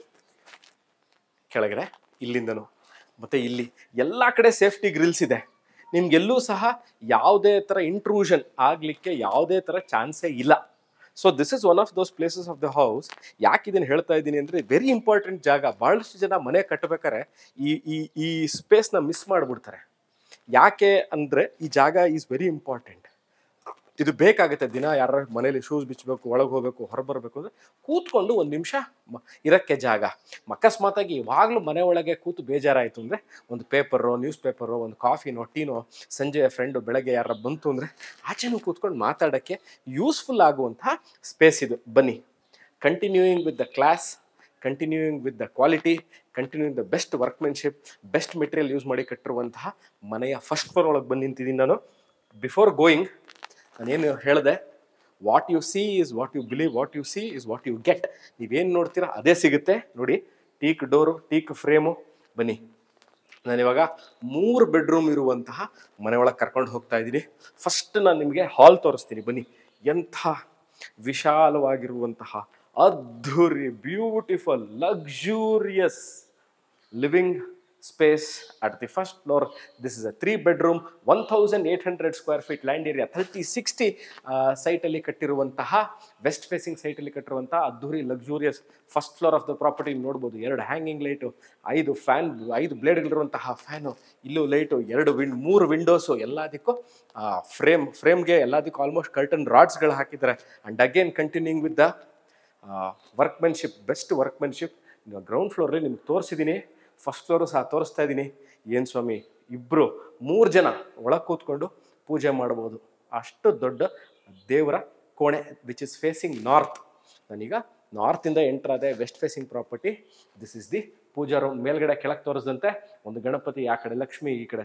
ಕೆಳಗಡೆ, ಇಲ್ಲಿಂದನು ಮತ್ತೆ ಇಲ್ಲಿ ಎಲ್ಲ ಕಡೆ ಸೇಫ್ಟಿ ಗ್ರಿಲ್ಸ್ ಇದೆ. ನಿಮ್ಗೆಲ್ಲೂ ಸಹ ಯಾವುದೇ ಥರ ಇಂಟ್ರೂಷನ್ ಆಗಲಿಕ್ಕೆ ಯಾವುದೇ ಥರ ಚಾನ್ಸೇ ಇಲ್ಲ. So this is one of those places of the house. ಯಾಕೆ ಇದನ್ನು ಹೇಳ್ತಾ ಇದ್ದೀನಿ ಅಂದರೆ, ವೆರಿ ಇಂಪಾರ್ಟೆಂಟ್ ಜಾಗ. ಭಾಳಷ್ಟು ಜನ ಮನೆ ಕಟ್ಟಬೇಕಾರೆ ಈ ಸ್ಪೇಸ್ನ ಮಿಸ್ ಮಾಡಿಬಿಡ್ತಾರೆ. ಯಾಕೆ ಅಂದರೆ ಈ ಜಾಗ ಈಸ್ ವೆರಿ ಇಂಪಾರ್ಟೆಂಟ್. ಇದು ಬೇಕಾಗುತ್ತೆ. ದಿನ ಯಾರ ಮನೇಲಿ ಶೂಸ್ ಬಿಚ್ಚಬೇಕು, ಒಳಗೆ ಹೋಗಬೇಕು, ಹೊರಬರಬೇಕು ಅಂದರೆ ಕೂತ್ಕೊಂಡು ಒಂದು ನಿಮಿಷ ಇರೋಕ್ಕೆ ಜಾಗ. ಅಕಸ್ಮಾತಾಗಿ ಇವಾಗಲೂ ಮನೆ ಒಳಗೆ ಕೂತು ಬೇಜಾರಾಯಿತು ಅಂದರೆ ಒಂದು ಪೇಪರೋ, ನ್ಯೂಸ್ ಪೇಪರೋ, ಒಂದು ಕಾಫಿನೋ, ಟೀನೋ, ಸಂಜೆ ಫ್ರೆಂಡು ಬೆಳಗ್ಗೆ ಯಾರ ಬಂತು ಅಂದರೆ ಆಚೆನೂ ಕೂತ್ಕೊಂಡು ಮಾತಾಡೋಕ್ಕೆ ಯೂಸ್ಫುಲ್ ಆಗುವಂತಹ ಸ್ಪೇಸ್ ಇದು. ಬನ್ನಿ, continuing with the class, continuing with the quality, continuing the best workmanship, best material use ಮಾಡಿ ಕಟ್ಟಿರುವಂತಹ ಮನೆಯ ಫಸ್ಟ್ ಫ್ಲೋರ್ ಒಳಗೆ ಬಂದು ನಿಂತಿದ್ದೀನಿ ನಾನು. ಬಿಫೋರ್ ಗೋಯಿಂಗ್ ನಾನೇನು ಹೇಳಿದೆ, what you see is what you believe, what you see is what you get. ನೀವೇನು ನೋಡ್ತೀರಾ ಅದೇ ಸಿಗುತ್ತೆ ನೋಡಿ. Teak door, teak frame. ಬನ್ನಿ, ನಾನಿವಾಗ 3 ಬೆಡ್ರೂಮ್ ಇರುವಂತಹ ಮನೆ ಒಳಗೆ ಕರ್ಕೊಂಡು ಹೋಗ್ತಾ ಇದ್ದೀನಿ. ಫಸ್ಟ್ ನಾನು ನಿಮಗೆ ಹಾಲ್ ತೋರಿಸ್ತೀನಿ. ಬನ್ನಿ, ಎಂಥ ವಿಶಾಲವಾಗಿರುವಂತಹ ಅದ್ಧೂರಿ, beautiful, luxurious living space at the first floor. This is a 3 bedroom, 1800 square feet land area, 3060 site ಅಲ್ಲಿ ಕಟ್ಟಿರುವಂತಹ, ವೆಸ್ಟ್ ಫೇಸಿಂಗ್ ಸೈಟ್ ಅಲ್ಲಿ ಕಟ್ಟಿರುವಂತಹ ಅದ್ಧೂರಿ luxurious first floor of the ಪ್ರಾಪರ್ಟಿ. ನೋಡ್ಬೋದು 2 ಹ್ಯಾಂಗಿಂಗ್ ಲೈಟು, 5 ಫ್ಯಾನ್, 5 ಬ್ಲೇಡ್ಗಳಿರುವಂತಹ ಫ್ಯಾನು, ಇಲ್ಲೂ ಲೈಟು, 3 ವಿಂಡೋಸು, ಎಲ್ಲದಕ್ಕೂ ಫ್ರೇಮ್ಗೆ ಎಲ್ಲದಕ್ಕೂ ಆಲ್ಮೋಸ್ಟ್ ಕರ್ಟನ್ ರಾಡ್ಸ್ಗಳು ಹಾಕಿದ್ದಾರೆ. And again continuing with the ವರ್ಕ್ಮೆನ್ಶಿಪ್, ಬೆಸ್ಟ್ ವರ್ಕ್ಮೆನ್ಶಿಪ್. ಗ್ರೌಂಡ್ ಫ್ಲೋರಲ್ಲಿ ನಿಮ್ಗೆ ತೋರಿಸಿದ್ದೀನಿ, ಫಸ್ಟ್ ಫ್ಲೋರು ಸಹ ತೋರಿಸ್ತಾ ಇದ್ದೀನಿ. ಏನು ಸ್ವಾಮಿ, 3 ಜನ ಒಳಗೆ ಕೂತ್ಕೊಂಡು ಪೂಜೆ ಮಾಡ್ಬೋದು. ಅಷ್ಟು ದೊಡ್ಡ ದೇವರ ಕೋಣೆ, ವಿಚ್ ಇಸ್ ಫೇಸಿಂಗ್ ನಾರ್ತ್. ನಾನೀಗ ನಾರ್ತಿಂದ ಎಂಟರ್ ಆದೆ, west facing property. This is the puja room. ಮೇಲ್ಗಡೆ ಕೆಳಗೆ ತೋರಿಸಿದಂತೆ ಒಂದು ಗಣಪತಿ, ಆ ಕಡೆ ಲಕ್ಷ್ಮಿ, ಈ ಕಡೆ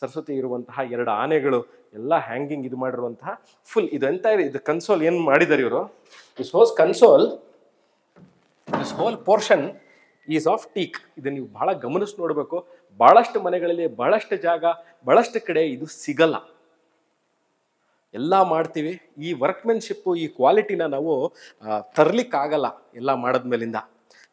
ಸರಸ್ವತಿ ಇರುವಂತಹ 2 ಆನೆಗಳು, ಎಲ್ಲ ಹ್ಯಾಂಗಿಂಗ್ ಇದು ಮಾಡಿರುವಂತಹ ಫುಲ್. ಇದು ಎಂತ ಇದು ಕನ್ಸೋಲ್ ಏನು ಮಾಡಿದ್ದಾರೆ ಇವರು, this whole portion is of teak. ಇದನ್ನು ನೀವು ಬಹಳ ಗಮನಿಸಿ ನೋಡಬೇಕು. ಬಹಳಷ್ಟು ಮನೆಗಳಲ್ಲಿ, ಬಹಳಷ್ಟು ಜಾಗ, ಬಹಳಷ್ಟು ಕಡೆ ಇದು ಸಿಗಲ್ಲ. ಎಲ್ಲ ಮಾಡ್ತೀವಿ, ಈ ವರ್ಕ್ಮೆನ್ಶಿಪ್ಪು, ಈ ಕ್ವಾಲಿಟಿನ ನಾವು ತರಲಿಕ್ಕಾಗಲ್ಲ ಎಲ್ಲ ಮಾಡಿದ್ಮೇಲಿಂದ.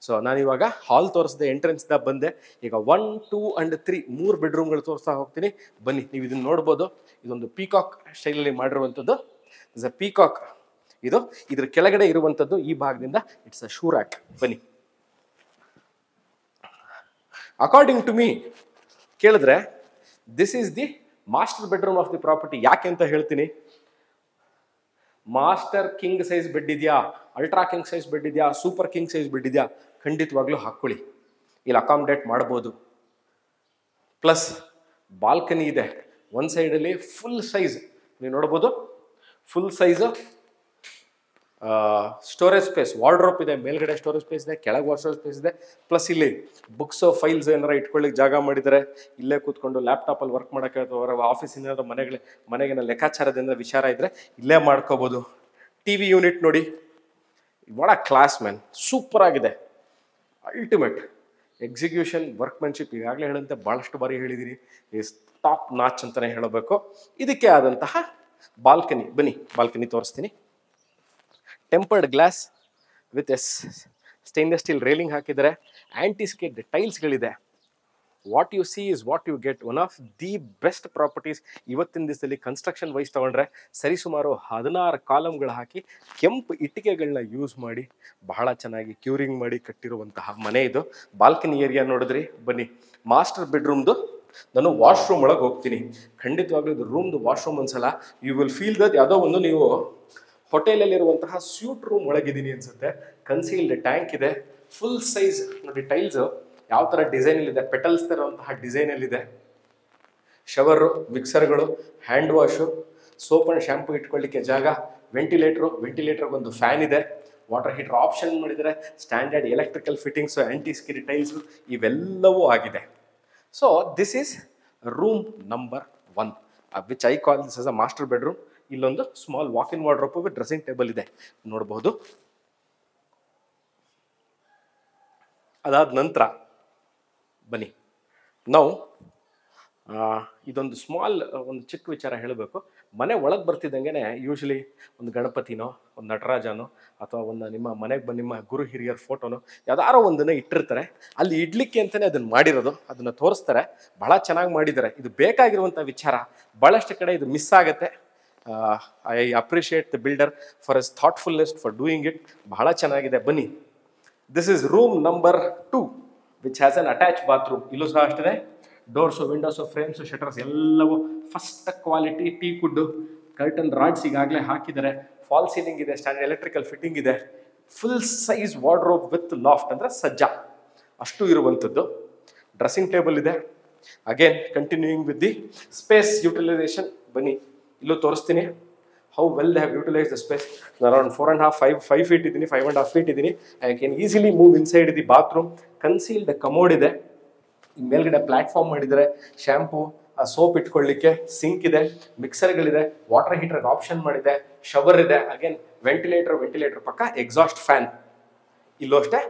ಸೊ ನಾನಿವಾಗ ಹಾಲ್ ತೋರಿಸಿದೆ, ಎಂಟ್ರೆನ್ಸ್ದ ಬಂದೆ. ಈಗ 1, 2 and 3 3 ಬೆಡ್ರೂಮ್ಗಳು ತೋರಿಸ್ತಾ ಹೋಗ್ತೀನಿ. ಬನ್ನಿ, ನೀವು ಇದನ್ನು ನೋಡ್ಬೋದು. ಇದೊಂದು ಪೀಕಾಕ್ ಸ್ಟೈಲಲ್ಲಿ ಮಾಡಿರುವಂಥದ್ದು. It's a peacock. ಇದ್ರ ಕೆಳಗಡೆ ಇರುವಂಥದ್ದು ಈ ಭಾಗದಿಂದ ಇಟ್ಸ್ ಅ ಶೂ ರ್ಯಾಕ್. ಬನ್ನಿ, ಅಕಾರ್ಡಿಂಗ್ ಟು ಮೀ ಕೇಳಿದ್ರೆ this is the master bedroom of the property. ಯಾಕೆ ಅಂತ ಹೇಳ್ತೀನಿ. ಮಾಸ್ಟರ್ ಕಿಂಗ್ ಸೈಜ್ ಬೆಡ್ ಇದೆಯಾ, ಅಲ್ಟ್ರಾ ಕಿಂಗ್ ಸೈಜ್ ಬೆಡ್ ಇದೆಯಾ, ಸೂಪರ್ ಕಿಂಗ್ ಸೈಜ್ ಬೆಡ್ ಇದೆಯಾ, ಖಂಡಿತವಾಗ್ಲೂ ಹಾಕ್ಕೊಳ್ಳಿ, ಇಲ್ಲಿ ಅಕಾಮಡೇಟ್ ಮಾಡ್ಬೋದು. ಪ್ಲಸ್ ಬಾಲ್ಕನಿ ಇದೆ. ಒಂದು ಸೈಡಲ್ಲಿ ಫುಲ್ ಸೈಜ್ ನೀವು ನೋಡ್ಬೋದು, full size storage space, wardrobe ಇದೆ. ಮೇಲ್ಗಡೆ ಸ್ಟೋರೇಜ್ ಸ್ಪೇಸ್ ಇದೆ, ಕೆಳಗೆ ಸ್ಟೋರೇಜ್ ಸ್ಪೇಸ್ ಇದೆ. ಪ್ಲಸ್ ಇಲ್ಲಿ ಬುಕ್ಸು, ಫೈಲ್ಸ್ ಏನಾರ ಇಟ್ಕೊಳ್ಳಿಕ್ಕೆ ಜಾಗ ಮಾಡಿದ್ದಾರೆ. ಇಲ್ಲೇ ಕೂತ್ಕೊಂಡು ಲ್ಯಾಪ್ಟಾಪಲ್ಲಿ ವರ್ಕ್ ಮಾಡೋಕ್ಕೆ, ಅಥವಾ ಆಫೀಸಿನ ಮನೆಗೆ ಲೆಕ್ಕಾಚಾರದಿಂದ ವಿಚಾರ ಇದ್ದರೆ ಇಲ್ಲೇ ಮಾಡ್ಕೋಬೋದು. ಟಿ ವಿ ಯೂನಿಟ್ ನೋಡಿ, what a class man, super ಆಗಿದೆ. ಅಲ್ಟಿಮೇಟ್ ಎಕ್ಸಿಕ್ಯೂಷನ್, ವರ್ಕ್ಮೆನ್ಶಿಪ್ ಈಗಾಗಲೇ ಹೇಳಂತೆ ಭಾಳಷ್ಟು ಬಾರಿ ಹೇಳಿದ್ದೀನಿ, ಈಸ್ ಟಾಪ್ ನಾಚ್ ಅಂತಲೇ ಹೇಳಬೇಕು. ಇದಕ್ಕೆ ಆದಂತಹ ಬಾಲ್ಕನಿ. ಬನ್ನಿ, ಬಾಲ್ಕನಿ ತೋರಿಸ್ತೀನಿ. Tempered glass with stainless steel railing ಹಾಕಿದ್ದಾರೆ. ಆಂಟಿಸ್ಕೇಟ್ ಟೈಲ್ಸ್ಗಳಿದೆ. What you see is what you get. One of the best properties ಇವತ್ತಿನ ದಿವಸದಲ್ಲಿ. ಕನ್ಸ್ಟ್ರಕ್ಷನ್ ವೈಸ್ ತೊಗೊಂಡ್ರೆ ಸರಿಸುಮಾರು 16 ಕಾಲಮ್ಗಳು ಹಾಕಿ ಕೆಂಪು ಇಟ್ಟಿಗೆಗಳನ್ನ ಯೂಸ್ ಮಾಡಿ ಬಹಳ ಚೆನ್ನಾಗಿ ಕ್ಯೂರಿಂಗ್ ಮಾಡಿ ಕಟ್ಟಿರುವಂತಹ ಮನೆ ಇದು. ಬಾಲ್ಕನಿ ಏರಿಯಾ ನೋಡಿದ್ರಿ. ಬನ್ನಿ, ಮಾಸ್ಟರ್ ಬೆಡ್ರೂಮ್ದು ನಾನು ವಾಶ್ರೂಮ್ ಒಳಗೆ ಹೋಗ್ತೀನಿ. ಖಂಡಿತವಾಗ್ಲೂ ಇದು ರೂಮ್ದು ವಾಶ್ರೂಮ್ ಒಂದ್ಸಲ ಯು ವಿಲ್ ಫೀಲ್ ದಟ್ ಯಾವುದೋ ಒಂದು ನೀವು ಹೋಟೆಲಲ್ಲಿರುವಂತಹ ಸ್ಯೂಟ್ ರೂಮ್ ಒಳಗಿದ್ದೀನಿ ಅನ್ಸುತ್ತೆ. ಕನ್ಸೀಲ್ಡ್ ಟ್ಯಾಂಕ್ ಇದೆ, ಫುಲ್ ಸೈಜ್ ನೋಡಿ. ಟೈಲ್ಸು ಯಾವ ಥರ ಡಿಸೈನಲ್ಲಿದೆ, ಪೆಟಲ್ಸ್ ತರುವಂತಹ ಡಿಸೈನಲ್ಲಿದೆ. ಶವರು, ಮಿಕ್ಸರ್ಗಳು, hand wash, soap and shampoo ಇಟ್ಕೊಳ್ಳಿಕ್ಕೆ ಜಾಗ, ವೆಂಟಿಲೇಟ್ರಿಗೆ ಒಂದು ಫ್ಯಾನ್ ಇದೆ. ವಾಟರ್ ಹೀಟರ್ ಆಪ್ಷನ್ ಮಾಡಿದ್ದಾರೆ, standard electrical fittings, anti skid tiles ಇವೆಲ್ಲವೂ ಆಗಿದೆ. So this is room number 1, which I call this as a master bedroom. ಇಲ್ಲೊಂದು small walk in wardrobe with dressing table ಇದೆ ನೋಡಬಹುದು. ಅದಾದ ನಂತರ ಬನ್ನಿ ನಾವು ಇದೊಂದು ಸ್ಮಾಲ್ ಒಂದು ಚಿಕ್ಕ ವಿಚಾರ ಹೇಳಬೇಕು. ಮನೆ ಒಳಗೆ ಬರ್ತಿದ್ದಂಗೆ ಯೂಶ್ವಲಿ ಒಂದು ಗಣಪತಿನೋ ಒಂದು ನಟರಾಜನೋ ಅಥವಾ ಒಂದು ನಿಮ್ಮ ಮನೆಗೆ ನಿಮ್ಮ ಗುರು ಹಿರಿಯರ ಫೋಟೋನೋ ಯಾವ್ದಾರೋ ಒಂದನ್ನು ಇಟ್ಟಿರ್ತಾರೆ. ಅಲ್ಲಿ ಇಡ್ಲಿಕ್ಕೆ ಅಂತಲೇ ಅದನ್ನು ಮಾಡಿರೋದು, ಅದನ್ನು ತೋರಿಸ್ತಾರೆ. ಬಹಳ ಚೆನ್ನಾಗಿ ಮಾಡಿದ್ದಾರೆ. ಇದು ಬೇಕಾಗಿರುವಂಥ ವಿಚಾರ. ಭಾಳಷ್ಟು ಕಡೆ ಇದು ಮಿಸ್ ಆಗುತ್ತೆ. I appreciate the builder for his thoughtfulness for doing it. ಬಹಳ ಚೆನ್ನಾಗಿದೆ. ಬನ್ನಿ, this is room number 2 which has an attach bathroom. ಇಲ್ಲೂ ಸಹ ಅಷ್ಟಿದೆ. ಡೋರ್ಸು, ವಿಂಡೋಸು, ಫ್ರೇಮ್ಸು, ಶಟರ್ಸ್ ಎಲ್ಲವೂ first quality teak wood. Curtain rods ಈಗಾಗಲೇ ಹಾಕಿದ್ದಾರೆ. ಫಾಲ್ ಸೀಲಿಂಗ್ ಇದೆ, ಸ್ಟ್ಯಾಂಡರ್ಡ್ ಎಲೆಕ್ಟ್ರಿಕಲ್ ಫಿಟ್ಟಿಂಗ್ ಇದೆ. Full size wardrobe with loft ಅಂದರೆ ಸಜ್ಜಾ ಅಷ್ಟು ಇರುವಂಥದ್ದು. ಡ್ರೆಸ್ಸಿಂಗ್ ಟೇಬಲ್ ಇದೆ. Again continuing with the space utilisation. ಬನ್ನಿ, ಇಲ್ಲೂ ತೋರಿಸ್ತೀನಿ how well they have utilise the space. Around 4.5 5 feet ಇದ್ದೀನಿ, 5.5 ಫೀಟ್ ಇದ್ದೀನಿ. I can easily move inside the bathroom. Concealed commode ಇದೆ. ಮೇಲ್ಗಡೆ ಪ್ಲಾಟ್ಫಾರ್ಮ್ ಮಾಡಿದರೆ ಶ್ಯಾಂಪು, ಸೋಪ್ ಇಟ್ಕೊಳ್ಳಿಕ್ಕೆ ಸಿಂಕ್ ಇದೆ, ಮಿಕ್ಸರ್ಗಳಿದೆ, ವಾಟರ್ ಹೀಟರ್ಗೆ ಆಪ್ಷನ್ ಮಾಡಿದೆ, ಶವರ್ ಇದೆ. ಅಗೇನ್ ವೆಂಟಿಲೇಟರ್ ಪಕ್ಕ ಎಕ್ಸಾಸ್ಟ್ ಫ್ಯಾನ್. ಇಲ್ಲೂ ಅಷ್ಟೇ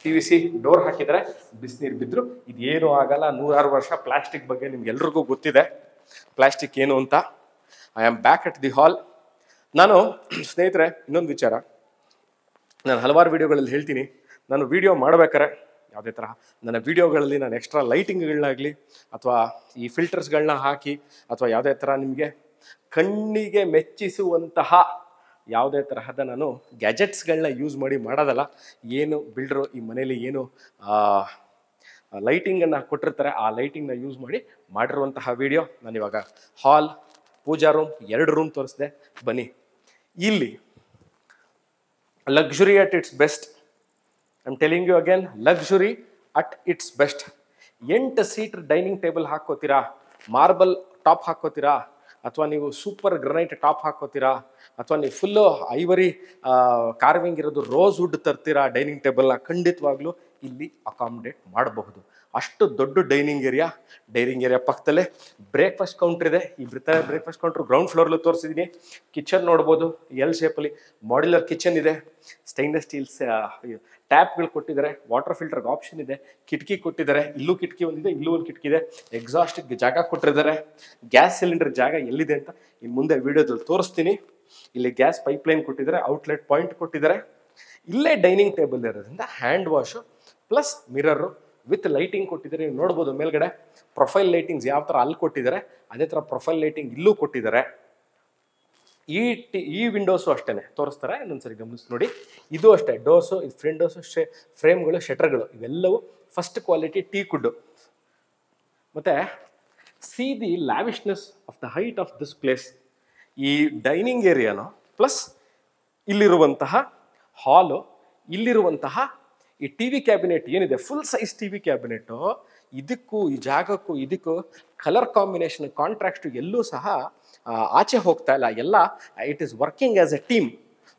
PVC ಡೋರ್ ಹಾಕಿದರೆ ಬಿಸಿನೀರು ಬಿದ್ದರೂ ಇದೇನು ಆಗಲ್ಲ. 106 ವರ್ಷ ಪ್ಲಾಸ್ಟಿಕ್ ಬಗ್ಗೆ ನಿಮ್ಗೆಲ್ರಿಗೂ ಗೊತ್ತಿದೆ, ಪ್ಲಾಸ್ಟಿಕ್ ಏನು ಅಂತ. I am back at the ಹಾಲ್. ನಾನು ಸ್ನೇಹಿತರೆ ಇನ್ನೊಂದು ವಿಚಾರ, ನಾನು ಹಲವಾರು ವಿಡಿಯೋಗಳಲ್ಲಿ ಹೇಳ್ತೀನಿ, ನಾನು ವಿಡಿಯೋ ಮಾಡಬೇಕಾರೆ ಯಾವುದೇ ತರಹ ನನ್ನ ವಿಡಿಯೋಗಳಲ್ಲಿ ನಾನು ಎಕ್ಸ್ಟ್ರಾ ಲೈಟಿಂಗ್ಗಳನ್ನಾಗಲಿ ಅಥವಾ ಈ ಫಿಲ್ಟರ್ಸ್ಗಳನ್ನ ಹಾಕಿ ಅಥವಾ ಯಾವುದೇ ಥರ ನಿಮಗೆ ಕಣ್ಣಿಗೆ ಮೆಚ್ಚಿಸುವಂತಹ ಯಾವುದೇ ತರಹದ ನಾನು ಗ್ಯಾಜೆಟ್ಸ್ಗಳನ್ನ ಯೂಸ್ ಮಾಡಿ ಮಾಡೋದಲ್ಲ. ಏನು ಬಿಲ್ಡರು ಈ ಮನೇಲಿ ಏನು ಲೈಟಿಂಗನ್ನು ಕೊಟ್ಟಿರ್ತಾರೆ ಆ ಲೈಟಿಂಗ್ನ ಯೂಸ್ ಮಾಡಿರುವಂತಹ ವಿಡಿಯೋ. ನಾನಿವಾಗ ಹಾಲ್, ಪೂಜಾ ರೂಮ್, 2 ರೂಮ್ ತೋರಿಸಿದೆ. ಬನ್ನಿ, ಇಲ್ಲಿ luxury at its best. I am telling you again, luxury at its best. 8 seater dining table ಹಾಕೋತೀರಾ, ಮಾರ್ಬಲ್ ಟಾಪ್ ಹಾಕೋತೀರಾ, ಅಥವಾ ನೀವು ಸೂಪರ್ ಗ್ರನೈಟ್ ಟಾಪ್ ಹಾಕೋತೀರಾ, ಅಥವಾ ನೀವು ಫುಲ್ಲು ಐವರಿ ಕಾರ್ವಿಂಗ್ ಇರೋದು ರೋಸ್ ವುಡ್ ತರ್ತೀರಾ ಡೈನಿಂಗ್ ಟೇಬಲ್ನ, ಖಂಡಿತವಾಗ್ಲೂ ಇಲ್ಲಿ ಅಕಾಮಿಡೇಟ್ ಮಾಡಬಹುದು. ಅಷ್ಟು ದೊಡ್ಡ ಡೈನಿಂಗ್ ಏರಿಯಾ ಪಕ್ಕದಲ್ಲೇ ಬ್ರೇಕ್ಫಾಸ್ಟ್ ಕೌಂಟ್ರ್ ಇದೆ. ಈ ಬ್ರೇಕ್ಫಾಸ್ಟ್ ಕೌಂಟ್ರ್ ಗ್ರೌಂಡ್ ಫ್ಲೋರ್ಲು ತೋರಿಸಿದ್ದೀನಿ. ಕಿಚನ್ ನೋಡ್ಬೋದು, ಎಲ್ ಶೇಪಲ್ಲಿ ಮಾಡ್ಯುಲರ್ ಕಿಚನ್ ಇದೆ. ಸ್ಟೈನ್ಲೆಸ್ ಸ್ಟೀಲ್ಸ್ ಟ್ಯಾಪ್ಗಳು ಕೊಟ್ಟಿದ್ದಾರೆ. ವಾಟರ್ ಫಿಲ್ಟರ್ಗೆ ಆಪ್ಷನ್ ಇದೆ. ಕಿಟಕಿ ಕೊಟ್ಟಿದ್ದಾರೆ. ಇಲ್ಲೂ ಕಿಟಕಿ ಒಂದಿದೆ, ಇಲ್ಲೂ ಒಂದು ಕಿಟಕಿ ಇದೆ. ಎಕ್ಸಾಸ್ಟಿಗೆ ಜಾಗ ಕೊಟ್ಟಿದ್ದಾರೆ. ಗ್ಯಾಸ್ ಸಿಲಿಂಡರ್ ಜಾಗ ಎಲ್ಲಿದೆ ಅಂತ ಇನ್ನು ಮುಂದೆ ವಿಡಿಯೋದಲ್ಲಿ ತೋರಿಸ್ತೀನಿ. ಇಲ್ಲಿ ಗ್ಯಾಸ್ ಪೈಪ್ಲೈನ್ ಕೊಟ್ಟಿದ್ದಾರೆ, ಔಟ್ಲೆಟ್ ಪಾಯಿಂಟ್ ಕೊಟ್ಟಿದ್ದಾರೆ. ಇಲ್ಲೇ ಡೈನಿಂಗ್ ಟೇಬಲ್ ಇರೋದ್ರಿಂದ hand wash plus mirror with lighting ಕೊಟ್ಟಿದ್ದಾರೆ. ನೀವು ನೋಡ್ಬೋದು ಮೇಲ್ಗಡೆ ಪ್ರೊಫೈಲ್ ಲೈಟಿಂಗ್ಸ್ ಯಾವ ಥರ ಅಲ್ಲಿ ಕೊಟ್ಟಿದ್ದಾರೆ ಅದೇ ಥರ ಪ್ರೊಫೈಲ್ ಲೈಟಿಂಗ್ ಇಲ್ಲೂ ಕೊಟ್ಟಿದ್ದಾರೆ. ಈ ವಿಂಡೋಸು ಅಷ್ಟೇ ತೋರಿಸ್ತಾರೆ, ಇನ್ನೊಂದ್ಸರಿ ಗಮನಿಸಿ ನೋಡಿ. ಇದು ಅಷ್ಟೇ, ಡೋರ್ಸು, ವಿಂಡೋಸು, ಫ್ರೇಮ್ಗಳು, ಶಟರ್ಗಳು ಇವೆಲ್ಲವೂ ಫಸ್ಟ್ ಕ್ವಾಲಿಟಿ ಟೀ ಕುಡ್ಡು. ಮತ್ತು see the lavishness of the height of this place. ಈ ಡೈನಿಂಗ್ ಏರಿಯಾನು ಪ್ಲಸ್ ಇಲ್ಲಿರುವಂತಹ ಹಾಲು, ಇಲ್ಲಿರುವಂತಹ ಈ ಟಿ ವಿ ಕ್ಯಾಬಿನೆಟ್ ಏನಿದೆ, full size T V cabinet, ಇದಕ್ಕೂ ಈ ಜಾಗಕ್ಕೂ ಇದಕ್ಕೂ ಕಲರ್ ಕಾಂಬಿನೇಷನ್ ಕಾಂಟ್ರಾಕ್ಟು ಎಲ್ಲೂ ಸಹ ಆಚೆ ಹೋಗ್ತಾ ಇಲ್ಲ. ಎಲ್ಲ it is working as A team.